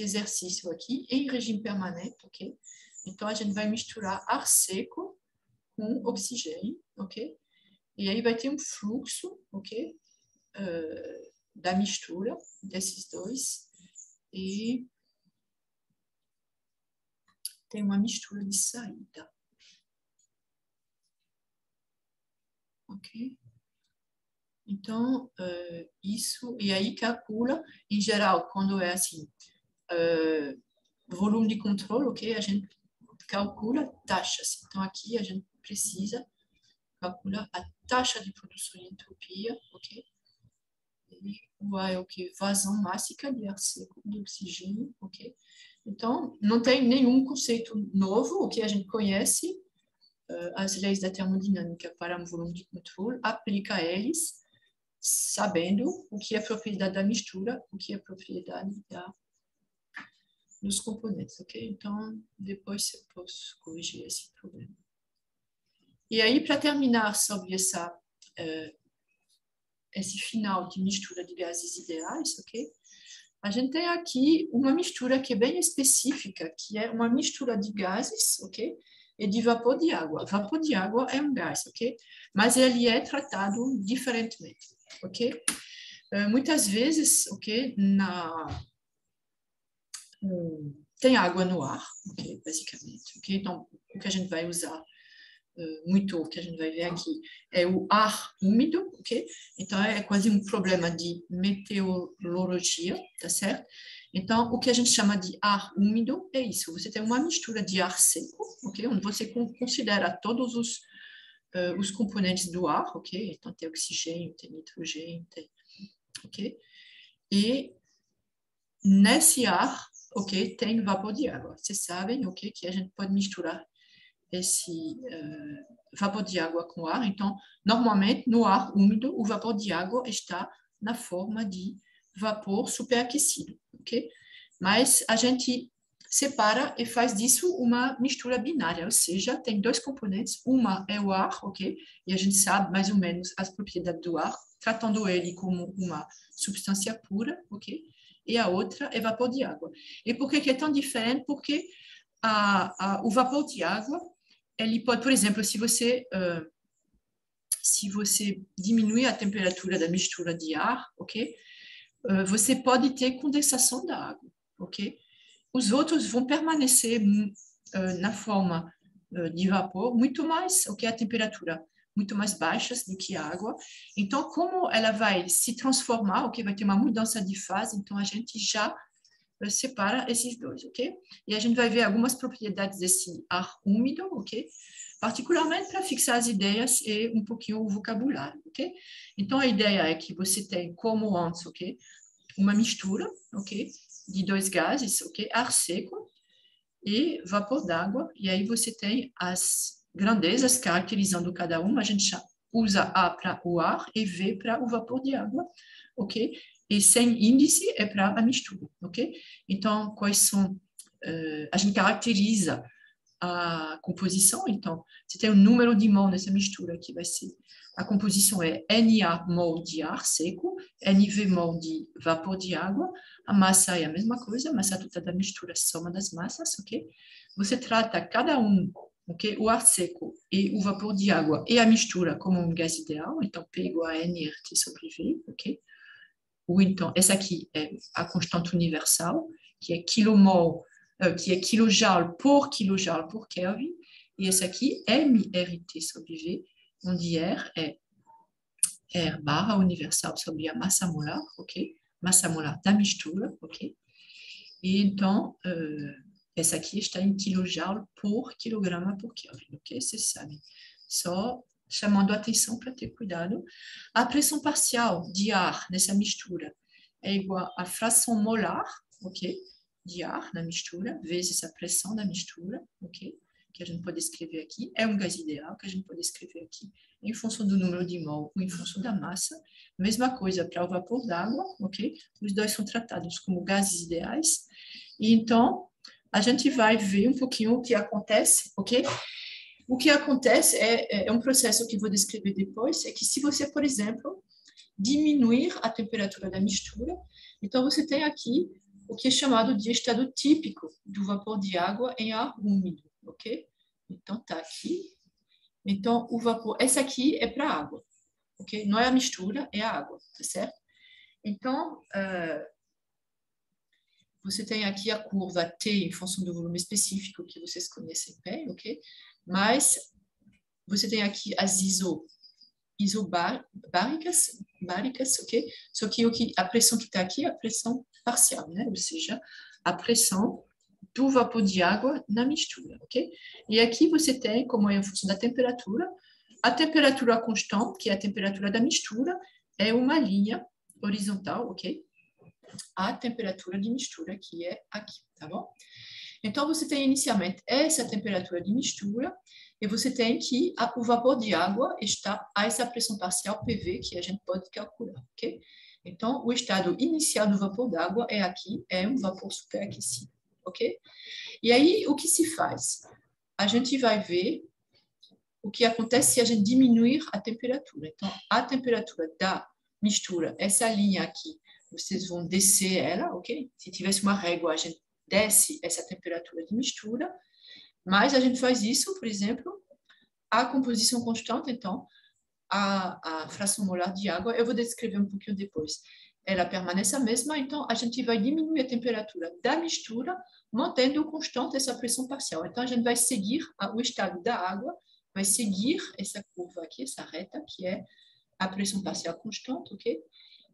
exercício aqui, em regime permanente, ok? Então, a gente vai misturar ar seco com oxigênio, ok? E aí vai ter um fluxo, ok? Da mistura desses dois. E tem uma mistura de saída. Ok? Então, isso, e aí calcula, em geral, quando é assim, volume de controle, ok? A gente calcula taxas. Então, aqui a gente precisa calcular a taxa de produção de entropia, ok? E o A é o que? Vazão mássica de ar seco, de oxigênio, ok? Então, não tem nenhum conceito novo, o que a gente conhece, as leis da termodinâmica para um volume de controle, aplica a eles, sabendo o que é a propriedade da mistura, o que é a propriedade dos componentes, ok? Então, depois eu posso corrigir esse problema. E aí, para terminar sobre esse final de mistura de gases ideais, ok? A gente tem aqui uma mistura que é bem específica, que é uma mistura de gases, ok? E de vapor de água. Vapor de água é um gás, ok? Mas ele é tratado diferentemente, ok? Muitas vezes, ok, tem água no ar, ok, basicamente, ok? Então, o que a gente vai usar muito, o que a gente vai ver aqui, é o ar úmido, ok? Então, é quase um problema de meteorologia, tá certo? Então, o que a gente chama de ar úmido é isso. Você tem uma mistura de ar seco, ok? Onde você considera todos os componentes do ar, ok? Então, tem oxigênio, tem nitrogênio, ok? E nesse ar, ok, tem vapor de água. Vocês sabem, ok, que a gente pode misturar esse vapor de água com ar. Então, normalmente, no ar úmido, o vapor de água está na forma de vapor superaquecido, ok? Mas a gente separa e faz disso uma mistura binária, ou seja, tem dois componentes, uma é o ar, ok? E a gente sabe mais ou menos as propriedades do ar, tratando ele como uma substância pura, ok? E a outra é vapor de água. E por que é tão diferente? Porque o vapor de água, ele pode, por exemplo, se você diminuir a temperatura da mistura de ar, ok? Você pode ter condensação da água, ok? Os outros vão permanecer na forma de vapor muito mais, ok? A temperatura muito mais baixas do que a água. Então, como ela vai se transformar, ok? Vai ter uma mudança de fase, então a gente já separa esses dois, ok? E a gente vai ver algumas propriedades desse ar úmido, ok? Particularmente para fixar as ideias e um pouquinho o vocabulário, ok? Então, a ideia é que você tem, como antes, ok? Uma mistura, ok? De dois gases, ok? Ar seco e vapor d'água, e aí você tem as grandezas caracterizando cada uma, a gente usa A para o ar e V para o vapor de água, ok? E sem índice é para a mistura, ok? Então, quais são... a gente caracteriza a composição, então, você tem o número de mol nessa mistura, que vai ser... A composição é Na mol de ar seco, Nv mol de vapor de água, a massa é a mesma coisa, a massa total da mistura, soma das massas, ok? Você trata cada um, ok? O ar seco e o vapor de água e a mistura como um gás ideal, então P igual a nRT sobre V, ok? Ou então, essa aqui é a constante universal, que é kilomol, que é kilojoule por Kelvin, e essa aqui é mRT sobre V, onde R é R barra universal sobre a massa molar, ok? Massa molar da mistura, ok? E então, essa aqui está em kilojoule por quilograma por Kelvin, ok? Vocês sabem. Só chamando a atenção para ter cuidado. A pressão parcial de ar nessa mistura é igual à fração molar, ok? De ar na mistura, vezes a pressão da mistura, ok? Que a gente pode escrever aqui. É um gás ideal que a gente pode escrever aqui em função do número de mol ou em função da massa. Mesma coisa para o vapor d'água, ok? Os dois são tratados como gases ideais. E então, a gente vai ver um pouquinho o que acontece, ok? O que acontece é um processo que vou descrever depois, é que se você, por exemplo, diminuir a temperatura da mistura, então você tem aqui o que é chamado de estado típico do vapor de água em ar úmido, ok? Então, tá aqui. Então, o vapor, essa aqui é para água, ok? Não é a mistura, é a água, tá certo? Então, você tem aqui a curva T em função do volume específico que vocês conhecem bem, ok? Mas você tem aqui as isobáricas, ok? Só que a pressão que está aqui é a pressão parcial, né? Ou seja, a pressão do vapor de água na mistura, ok? E aqui você tem, como é em função da temperatura, a temperatura constante, que é a temperatura da mistura, é uma linha horizontal, ok? A temperatura de mistura, que é aqui, tá bom? Então, você tem inicialmente essa temperatura de mistura e você tem que o vapor de água está a essa pressão parcial PV que a gente pode calcular, ok? Então, o estado inicial do vapor d'água é aqui, é um vapor superaquecido, ok? E aí, o que se faz? A gente vai ver o que acontece se a gente diminuir a temperatura. Então, a temperatura da mistura, essa linha aqui, vocês vão descer ela, ok? Se tivesse uma régua, a gente desce essa temperatura de mistura, mas a gente faz isso, por exemplo, a composição constante, então, a fração molar de água, eu vou descrever um pouquinho depois, ela permanece a mesma, então a gente vai diminuir a temperatura da mistura, mantendo constante essa pressão parcial. Então, a gente vai seguir o estado da água, vai seguir essa curva aqui, essa reta, que é a pressão parcial constante, ok?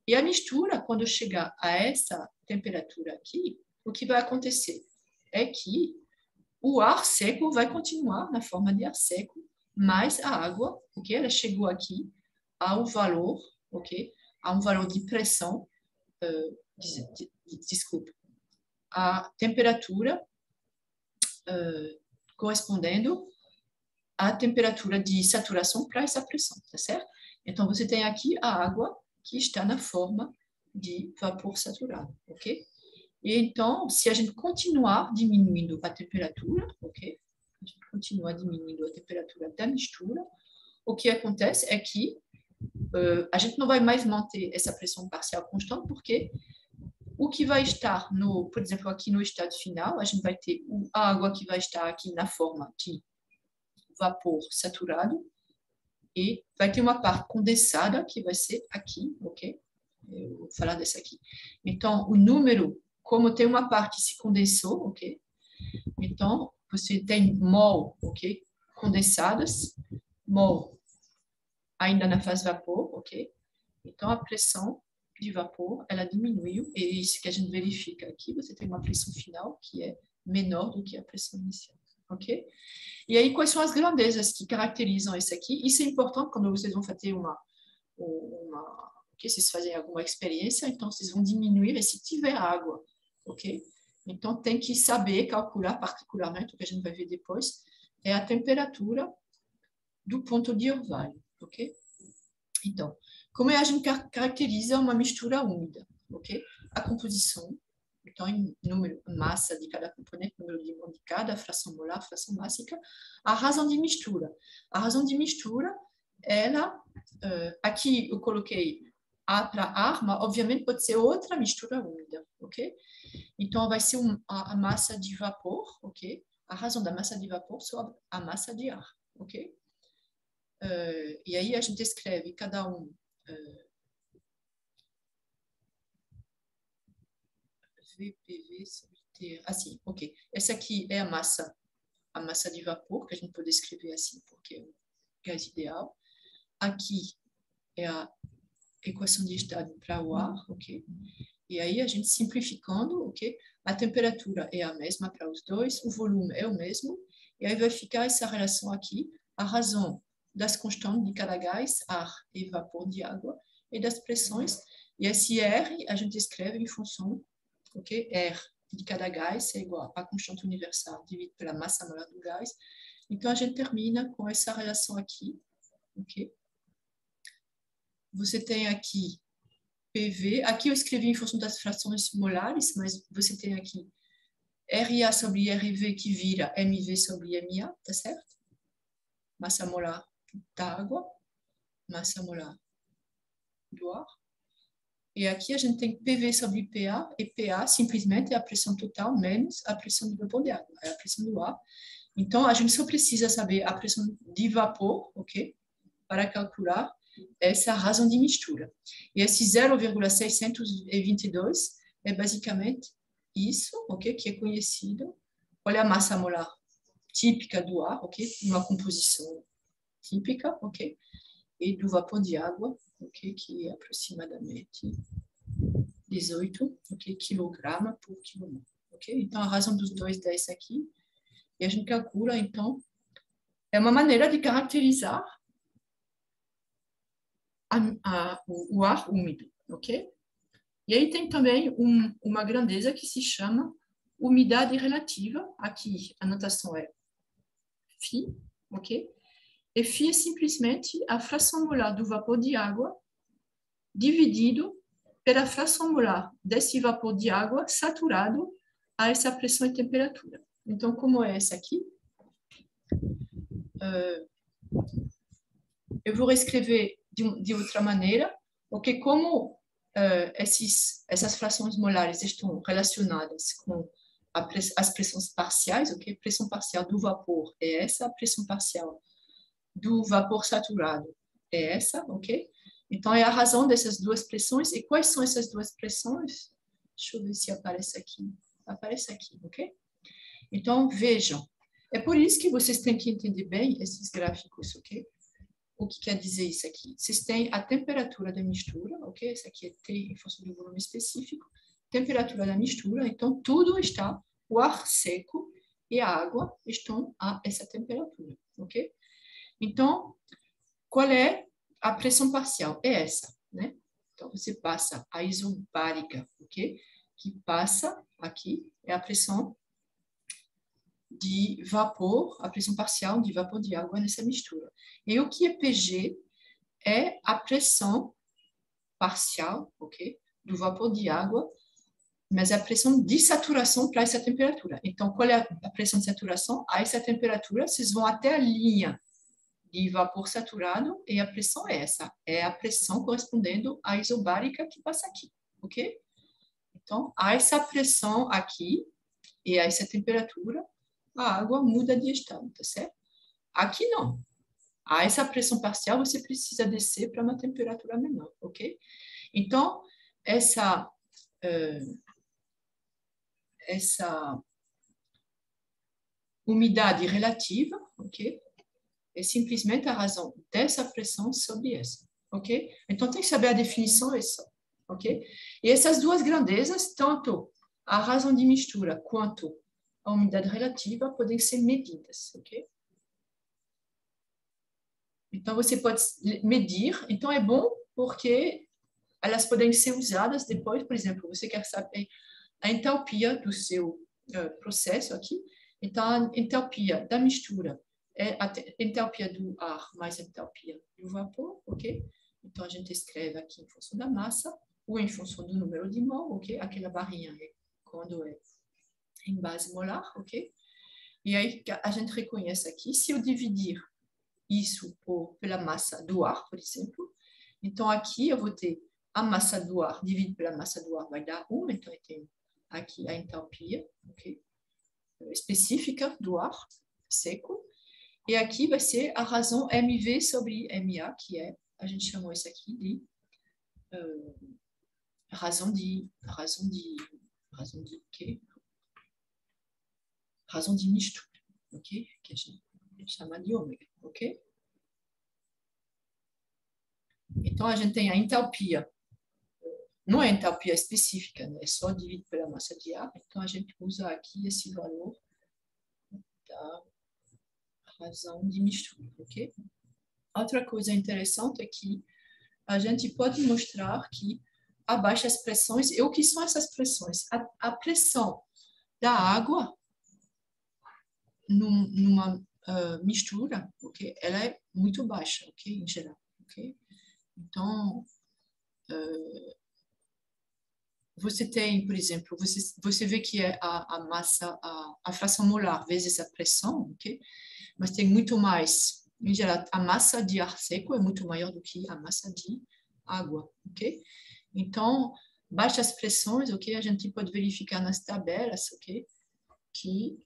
E a mistura, quando chegar a essa temperatura aqui, o que vai acontecer é que o ar seco vai continuar na forma de ar seco, mas a água, ok? Ela chegou aqui ao valor, ok? A um valor de pressão, desculpa, a temperatura correspondendo à temperatura de saturação para essa pressão, tá certo? Então, você tem aqui a água que está na forma de vapor saturado, ok? E então, se a gente continuar diminuindo a temperatura, ok? A gente continua diminuindo a temperatura da mistura, o que acontece é que a gente não vai mais manter essa pressão parcial constante, porque o que vai estar, por exemplo, aqui no estado final, a gente vai ter a água que vai estar aqui na forma de vapor saturado, e vai ter uma parte condensada, que vai ser aqui, ok? Eu vou falar dessa aqui. Então, o número, como tem uma parte que se condensou, ok? Então, você tem mol, ok? Condensadas, mol ainda na fase vapor, ok? Então, a pressão de vapor, ela diminuiu, e isso que a gente verifica aqui, você tem uma pressão final que é menor do que a pressão inicial, ok? E aí, quais são as grandezas que caracterizam isso aqui? Isso é importante quando vocês vão fazer que vocês fazem alguma experiência, então vocês vão diminuir, e se tiver água, ok? Então, tem que saber calcular, particularmente, o que a gente vai ver depois, é a temperatura do ponto de orvalho, ok? Então, como a gente caracteriza uma mistura úmida, ok? A composição, então, em número, massa de cada componente, número de mol de cada, fração molar, fração mássica, a razão de mistura. A razão de mistura, ela, aqui eu coloquei A para arma, obviamente pode ser outra mistura úmida, ok? Então, vai ser a massa de vapor, ok? A razão da massa de vapor sobre a massa de ar, ok? E aí a gente escreve cada um VPV sobre T. Assim, ok. Essa aqui é a massa de vapor, que a gente pode escrever assim, porque é o gás ideal. Aqui é a equação de estado para o ar, ok? E aí a gente simplificando, ok? A temperatura é a mesma para os dois, o volume é o mesmo, e aí vai ficar essa relação aqui, a razão das constantes de cada gás, ar e vapor de água, e das pressões, e esse R a gente escreve em função, ok? R de cada gás é igual à constante universal dividido pela massa molar do gás. Então, a gente termina com essa relação aqui, ok? Você tem aqui PV, aqui eu escrevi em função das frações molares, mas você tem aqui RA sobre RV que vira MV sobre MA, tá certo? Massa molar da água, massa molar do ar. E aqui a gente tem PV sobre PA, e PA simplesmente é a pressão total menos a pressão do vapor de água, é a pressão do ar. Então, a gente só precisa saber a pressão de vapor, ok? Para calcular essa razão de mistura. E esse 0,622 é basicamente isso, ok? Que é conhecido. Olha a massa molar típica do ar, ok? Uma composição típica, ok? E do vapor de água, ok? Que é aproximadamente 18, ok? Quilograma por quilomol, ok? Então, a razão dos dois dá isso aqui. E a gente calcula, então, é uma maneira de caracterizar o ar úmido, ok? E aí tem também uma grandeza que se chama umidade relativa. Aqui a notação é φ, ok? E φ é simplesmente a fração molar do vapor de água dividido pela fração molar desse vapor de água saturado a essa pressão e temperatura. Então, como é essa aqui? Eu vou reescrever de outra maneira, porque como essas frações molares estão relacionadas com as pressões parciais, ok? Pressão parcial do vapor é essa, a pressão parcial do vapor saturado é essa, ok? Então, é a razão dessas duas pressões. E quais são essas duas pressões? Deixa eu ver se aparece aqui. Aparece aqui, ok? Então, vejam. É por isso que vocês têm que entender bem esses gráficos, ok? O que quer dizer isso aqui? Vocês têm a temperatura da mistura, ok? Essa aqui é T em função do volume específico. Temperatura da mistura, então tudo está, o ar seco e a água estão a essa temperatura, ok? Então, qual é a pressão parcial? É essa, né? Então, você passa a isobárica, ok? Que passa aqui, é a pressão de vapor, a pressão parcial de vapor de água nessa mistura. E o que é PG? É a pressão parcial, ok? Do vapor de água, mas a pressão de saturação para essa temperatura. Então, qual é a pressão de saturação? A essa temperatura, vocês vão até a linha de vapor saturado e a pressão é essa. É a pressão correspondendo à isobárica que passa aqui, ok? Então, a essa pressão aqui e a essa temperatura, a água muda de estado, tá certo? Aqui não. A essa pressão parcial, você precisa descer para uma temperatura menor, ok? Então, essa umidade relativa, ok? É simplesmente a razão dessa pressão sobre essa, ok? Então, tem que saber a definição, é só. ok? E essas duas grandezas, tanto a razão de mistura quanto a umidade relativa, podem ser medidas, ok? Então, você pode medir. Então, é bom porque elas podem ser usadas depois. Por exemplo, você quer saber a entalpia do seu processo aqui. Então, a entalpia da mistura é a entalpia do ar mais a entalpia do vapor, ok? Então, a gente escreve aqui em função da massa ou em função do número de mol, ok? Aquela barrinha é quando é em base molar, ok? E aí, a gente reconhece aqui, se eu dividir isso pela massa do ar, por exemplo, então aqui eu vou ter a massa do ar dividido pela massa do ar vai dar 1, então eu tenho aqui a entalpia, ok? Específica do ar seco, e aqui vai ser a razão MV sobre MA, que é, a gente chamou isso aqui de razão de quê? Razão de mistura, ok? Que a gente chama de ômega, ok? Então, a gente tem a entalpia. Não é entalpia específica, né? É só dividido pela massa de ar. Então, a gente usa aqui esse valor da razão de mistura, ok? Outra coisa interessante é que a gente pode mostrar que abaixo as pressões, e o que são essas pressões? A pressão da água numa mistura, ok? Ela é muito baixa, ok? Em geral, ok? Então, você tem, por exemplo, você vê que é a massa, a fração molar vezes a pressão, ok? Mas tem muito mais. Em geral, a massa de ar seco é muito maior do que a massa de água, ok? Então, baixas pressões, ok? A gente pode verificar nas tabelas, ok? Que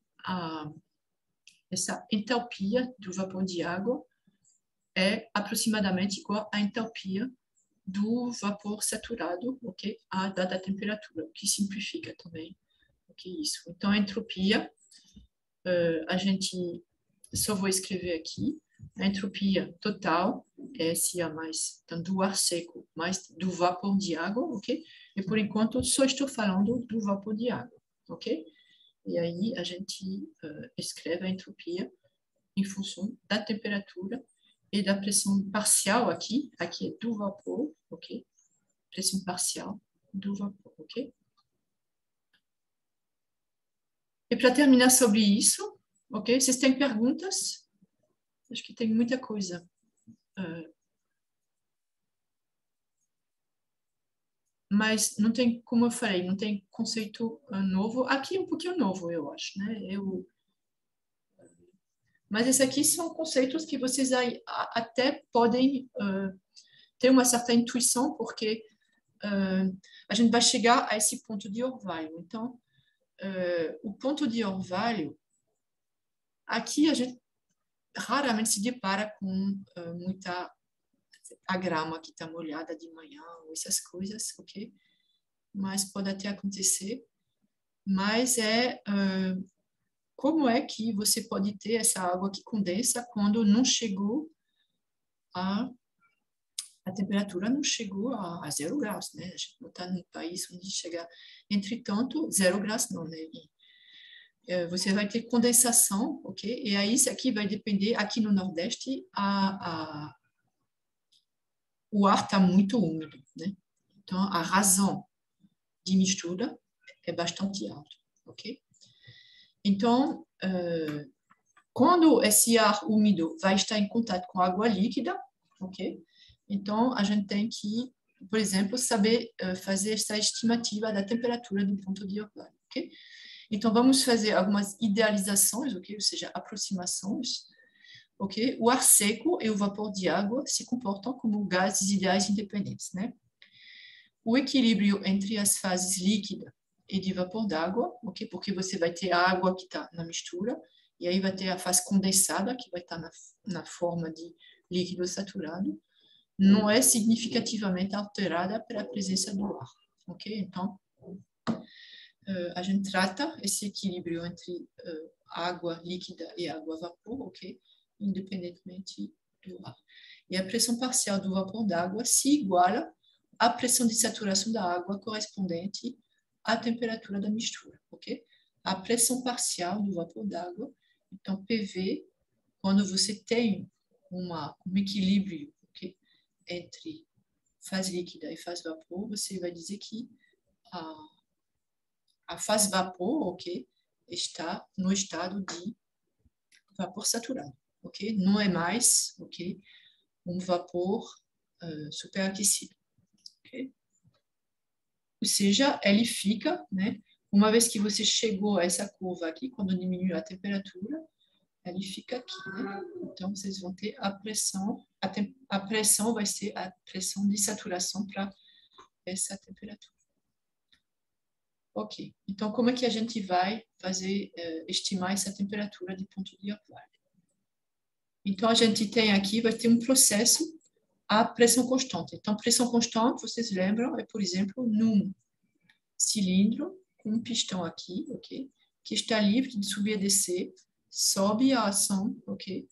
essa entalpia do vapor de água é aproximadamente igual à entalpia do vapor saturado, ok? A dada temperatura, o que simplifica também, ok? Isso. Então, a entropia, a gente só vou escrever aqui, a entropia total é SA mais, então, do ar seco mais do vapor de água, ok? E, por enquanto, só estou falando do vapor de água, ok? E aí, a gente escreve a entropia em função da temperatura e da pressão parcial aqui é do vapor, ok? Pressão parcial do vapor, ok? E para terminar sobre isso, ok? Vocês têm perguntas? Acho que tem muita coisa. Mas não tem, como eu falei, não tem conceito novo. Aqui é um pouquinho novo, eu acho, né? Mas esses aqui são conceitos que vocês até podem ter uma certa intuição, porque a gente vai chegar a esse ponto de orvalho. Então, o ponto de orvalho, aqui a gente raramente se depara com muita a grama que está molhada de manhã, essas coisas, ok? Mas pode até acontecer. Mas como é que você pode ter essa água que condensa quando não chegou a temperatura não chegou a 0 graus, né? A gente não está num país onde chega, entretanto, 0 graus não, né? Você vai ter condensação, ok? E aí, isso aqui vai depender, aqui no Nordeste, o ar está muito úmido, né? Então, a razão de mistura é bastante alta, ok? Então, quando esse ar úmido vai estar em contato com água líquida, ok? Então, a gente tem que, por exemplo, saber fazer essa estimativa da temperatura do ponto de orvalho, ok? Então, vamos fazer algumas idealizações, ok? Ou seja, aproximações, ok? O ar seco e o vapor de água se comportam como gases ideais independentes, né? O equilíbrio entre as fases líquida e de vapor d'água, ok? Porque você vai ter a água que está na mistura, e aí vai ter a fase condensada, que vai estar na forma de líquido saturado, não é significativamente alterada pela presença do ar, ok? Então, a gente trata esse equilíbrio entre água líquida e água vapor, ok? Independentemente do ar. E a pressão parcial do vapor d'água se iguala, a pressão de saturação da água correspondente à temperatura da mistura, ok? A pressão parcial do vapor d'água, então PV, quando você tem um equilíbrio, okay, entre fase líquida e fase vapor, você vai dizer que a fase vapor, ok, está no estado de vapor saturado, ok? Não é mais, ok, um vapor superaquecido, ok? Ou seja, ele fica, né? Uma vez que você chegou a essa curva aqui, quando diminui a temperatura, ele fica aqui, né? Então, vocês vão ter a pressão, a pressão vai ser a pressão de saturação para essa temperatura. Ok, então como é que a gente vai fazer, estimar essa temperatura de ponto de orvalho? Então, a gente tem aqui, vai ter um processo a pressão constante. Então, pressão constante, vocês lembram, é, por exemplo, num cilindro com um pistão aqui, ok? Que está livre de subir e descer, sobe a ação, ok?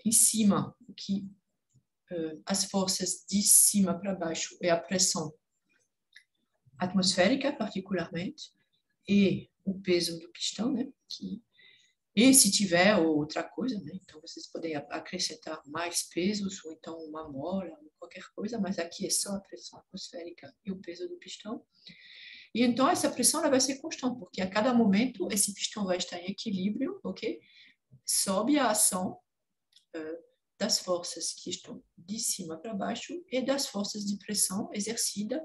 Em cima, que as forças de cima para baixo é a pressão atmosférica, particularmente, e o peso do pistão, né? E se tiver outra coisa, né? Então vocês podem acrescentar mais pesos, ou então uma mola, ou qualquer coisa, mas aqui é só a pressão atmosférica e o peso do pistão. E então essa pressão ela vai ser constante, porque a cada momento esse pistão vai estar em equilíbrio, ok? Sobe a ação das forças que estão de cima para baixo e das forças de pressão exercida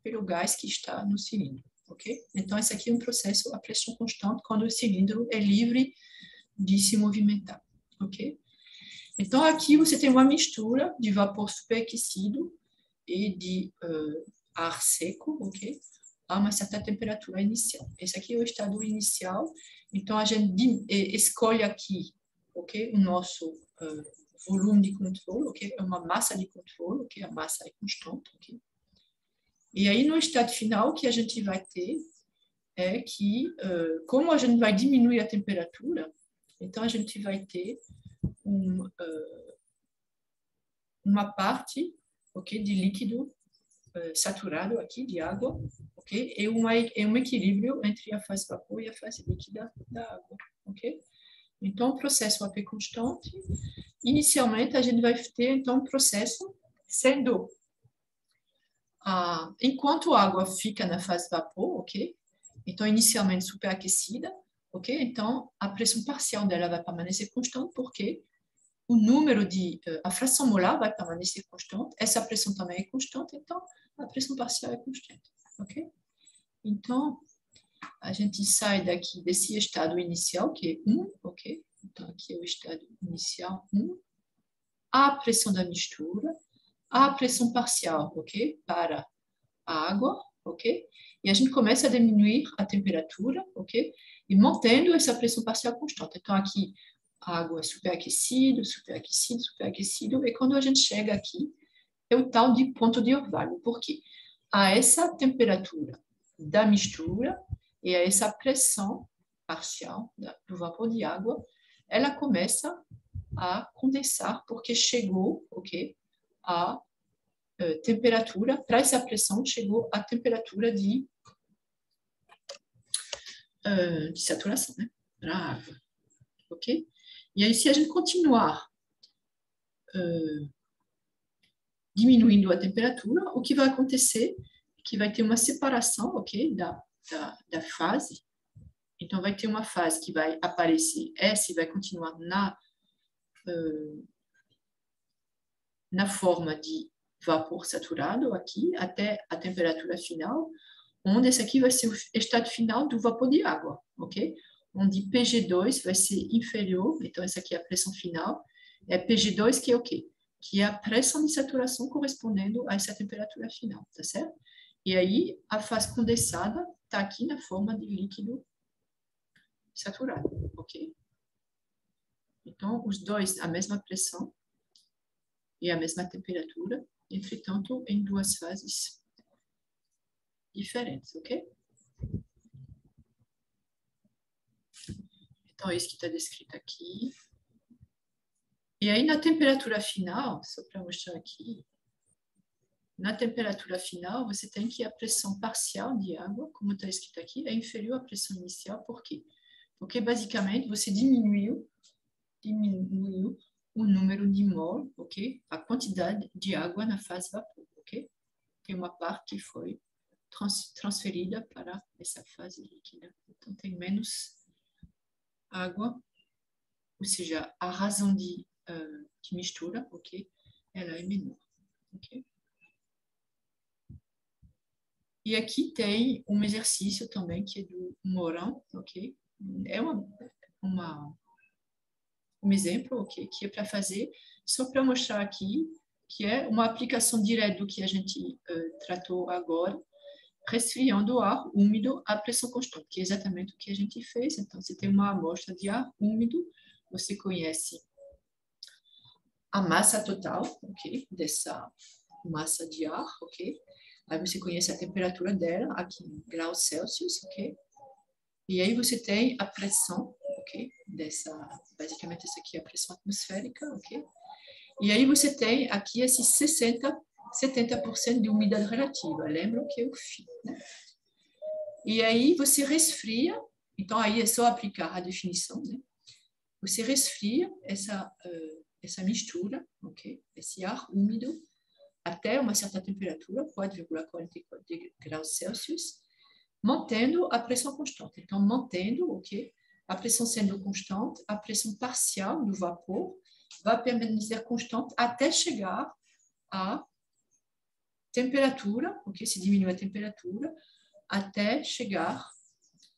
pelo gás que está no cilindro, ok? Então, esse aqui é um processo a pressão constante quando o cilindro é livre de se movimentar, ok? Então, aqui você tem uma mistura de vapor superaquecido e de ar seco, ok? A uma certa temperatura inicial. Esse aqui é o estado inicial. Então, a gente escolhe aqui, ok? O nosso volume de controle, ok? É uma massa de controle, ok? A massa é constante, ok? E aí, no estado final, o que a gente vai ter é que, como a gente vai diminuir a temperatura, então a gente vai ter uma parte, ok, de líquido saturado aqui, de água, ok? E um equilíbrio entre a fase vapor e a fase líquida da água, ok? Então, o processo AP constante, inicialmente a gente vai ter, então, um processo sendo, enquanto a água fica na fase vapor, ok? Então, inicialmente superaquecida, ok? Então, a pressão parcial dela vai permanecer constante, porque o número a fração molar vai permanecer constante, essa pressão também é constante, então a pressão parcial é constante, ok? Então, a gente sai daqui desse estado inicial, que é 1, ok? Então, aqui é o estado inicial 1, a pressão da mistura, a pressão parcial, ok? Para a água, ok? E a gente começa a diminuir a temperatura, ok? E mantendo essa pressão parcial constante. Então, aqui, a água é superaquecido, superaquecido, superaquecido, e quando a gente chega aqui, é o tal de ponto de orvalho. Por quê? A essa temperatura da mistura e a essa pressão parcial do vapor de água, ela começa a condensar, porque chegou, ok, a temperatura, para essa pressão, chegou a temperatura de saturação, né? Para a água, ok? E aí, se a gente continuar diminuindo a temperatura, o que vai acontecer é que vai ter uma separação, ok, da fase. Então, vai ter uma fase que vai aparecer S e vai continuar na forma de vapor saturado aqui, até a temperatura final, onde esse aqui vai ser o estado final do vapor de água, ok? Onde PG2 vai ser inferior, então essa aqui é a pressão final, é PG2 que é o quê? Que é a pressão de saturação correspondendo a essa temperatura final, tá certo? E aí a fase condensada está aqui na forma de líquido saturado, ok? Então, os dois, a mesma pressão e a mesma temperatura, entretanto, em duas fases diferentes, ok? Então, é isso que está descrito aqui. E aí, na temperatura final, só para mostrar aqui, Na temperatura final, você tem que a pressão parcial de água, como está escrito aqui, é inferior à pressão inicial. Por quê? Porque, basicamente, você diminuiu o número de mol, ok? A quantidade de água na fase vapor, ok? Tem uma parte que foi transferida para essa fase líquida. Então, tem menos água, ou seja, a razão de mistura, ok? Ela é menor, ok? E aqui tem um exercício também, que é do Morin, ok? É um exemplo, ok? Que é para fazer, só para mostrar aqui, que é uma aplicação direta do que a gente tratou agora, resfriando o ar úmido à pressão constante, que é exatamente o que a gente fez. Então, você tem uma amostra de ar úmido, você conhece a massa total, ok? Dessa massa de ar, ok? Aí você conhece a temperatura dela, aqui em graus Celsius, ok? E aí você tem a pressão, ok? Basicamente essa aqui é a pressão atmosférica, ok? E aí você tem aqui esses 70% de umidade relativa, lembram que é o φ, né? E aí você resfria, então aí é só aplicar a definição, né? Você resfria essa mistura, ok? Esse ar úmido, até uma certa temperatura, 4,44 graus Celsius, mantendo a pressão constante. Então, mantendo, ok? A pressão sendo constante, a pressão parcial do vapor vai permanecer constante até chegar à temperatura, ok? Se diminui a temperatura, até chegar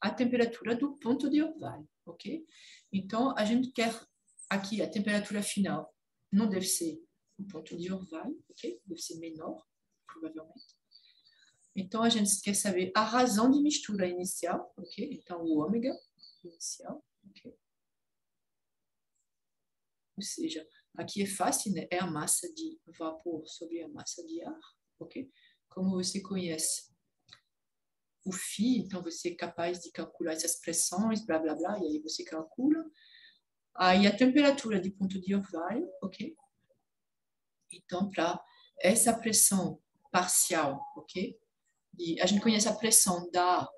à temperatura do ponto de orvalho, ok? Então, a gente quer aqui a temperatura final não deve ser o ponto de orvalho, ok? Deve ser menor, provavelmente. Então, a gente quer saber a razão de mistura inicial, ok? Então, o ômega inicial, ok? Ou seja, aqui é fácil, né? É a massa de vapor sobre a massa de ar, ok? Como você conhece o φ, então você é capaz de calcular essas pressões, blá, blá, blá, e aí você calcula. Aí a temperatura de ponto de orvalho, ok? Então, para essa pressão parcial, ok? A gente conhece a pressão da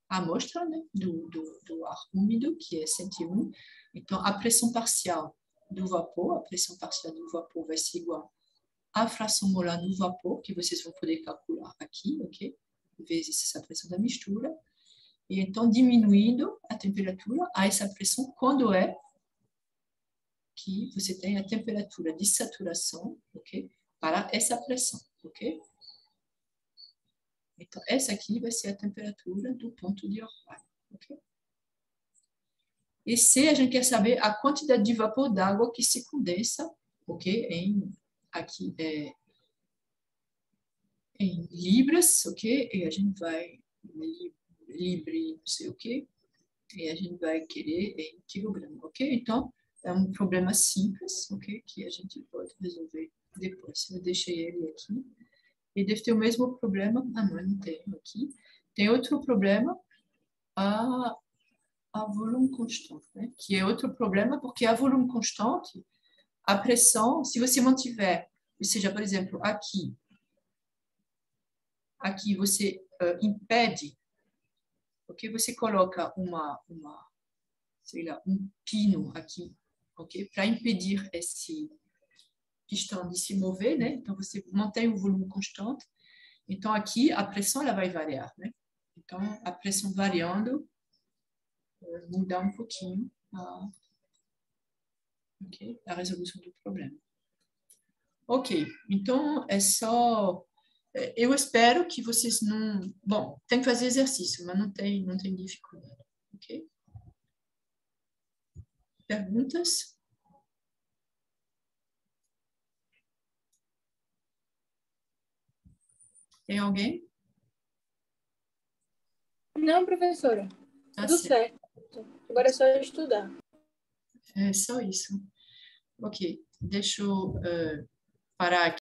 amostra, né? do ar úmido, que é 101. Então, a pressão parcial do vapor, a pressão parcial do vapor vai ser igual à fração molar do vapor, que vocês vão poder calcular aqui, ok? Vezes essa pressão da mistura. E então, diminuindo a temperatura a essa pressão, quando é que você tem a temperatura de saturação, ok? Para essa pressão, ok? Então, essa aqui vai ser a temperatura do ponto de orvalho, ok? E C, a gente quer saber a quantidade de vapor d'água que se condensa, ok? Aqui em libras, ok? E a gente vai libre, não sei o quê, e a gente vai querer em quilograma, ok? Então, é um problema simples, ok? Que a gente pode resolver depois. Eu deixei ele aqui. E deve ter o mesmo problema. Ah, não tem aqui. Tem outro problema, a volume constante, né? Que é outro problema, porque a volume constante, a pressão, se você mantiver, ou seja, por exemplo, aqui você impede, ok? Você coloca sei lá, um pino aqui, ok? Para impedir esse pistão de se mover, né? Então, você mantém o volume constante. Então, aqui, a pressão ela vai variar, né? Então, a pressão variando muda um pouquinho a resolução do problema. Ok, então é só... Eu espero que vocês não... Bom, tem que fazer exercício, mas não tem dificuldade, ok? Perguntas? Tem alguém? Não, professora. Tá Tudo certo. Agora é só estudar. É só isso. Ok, deixa eu parar aqui.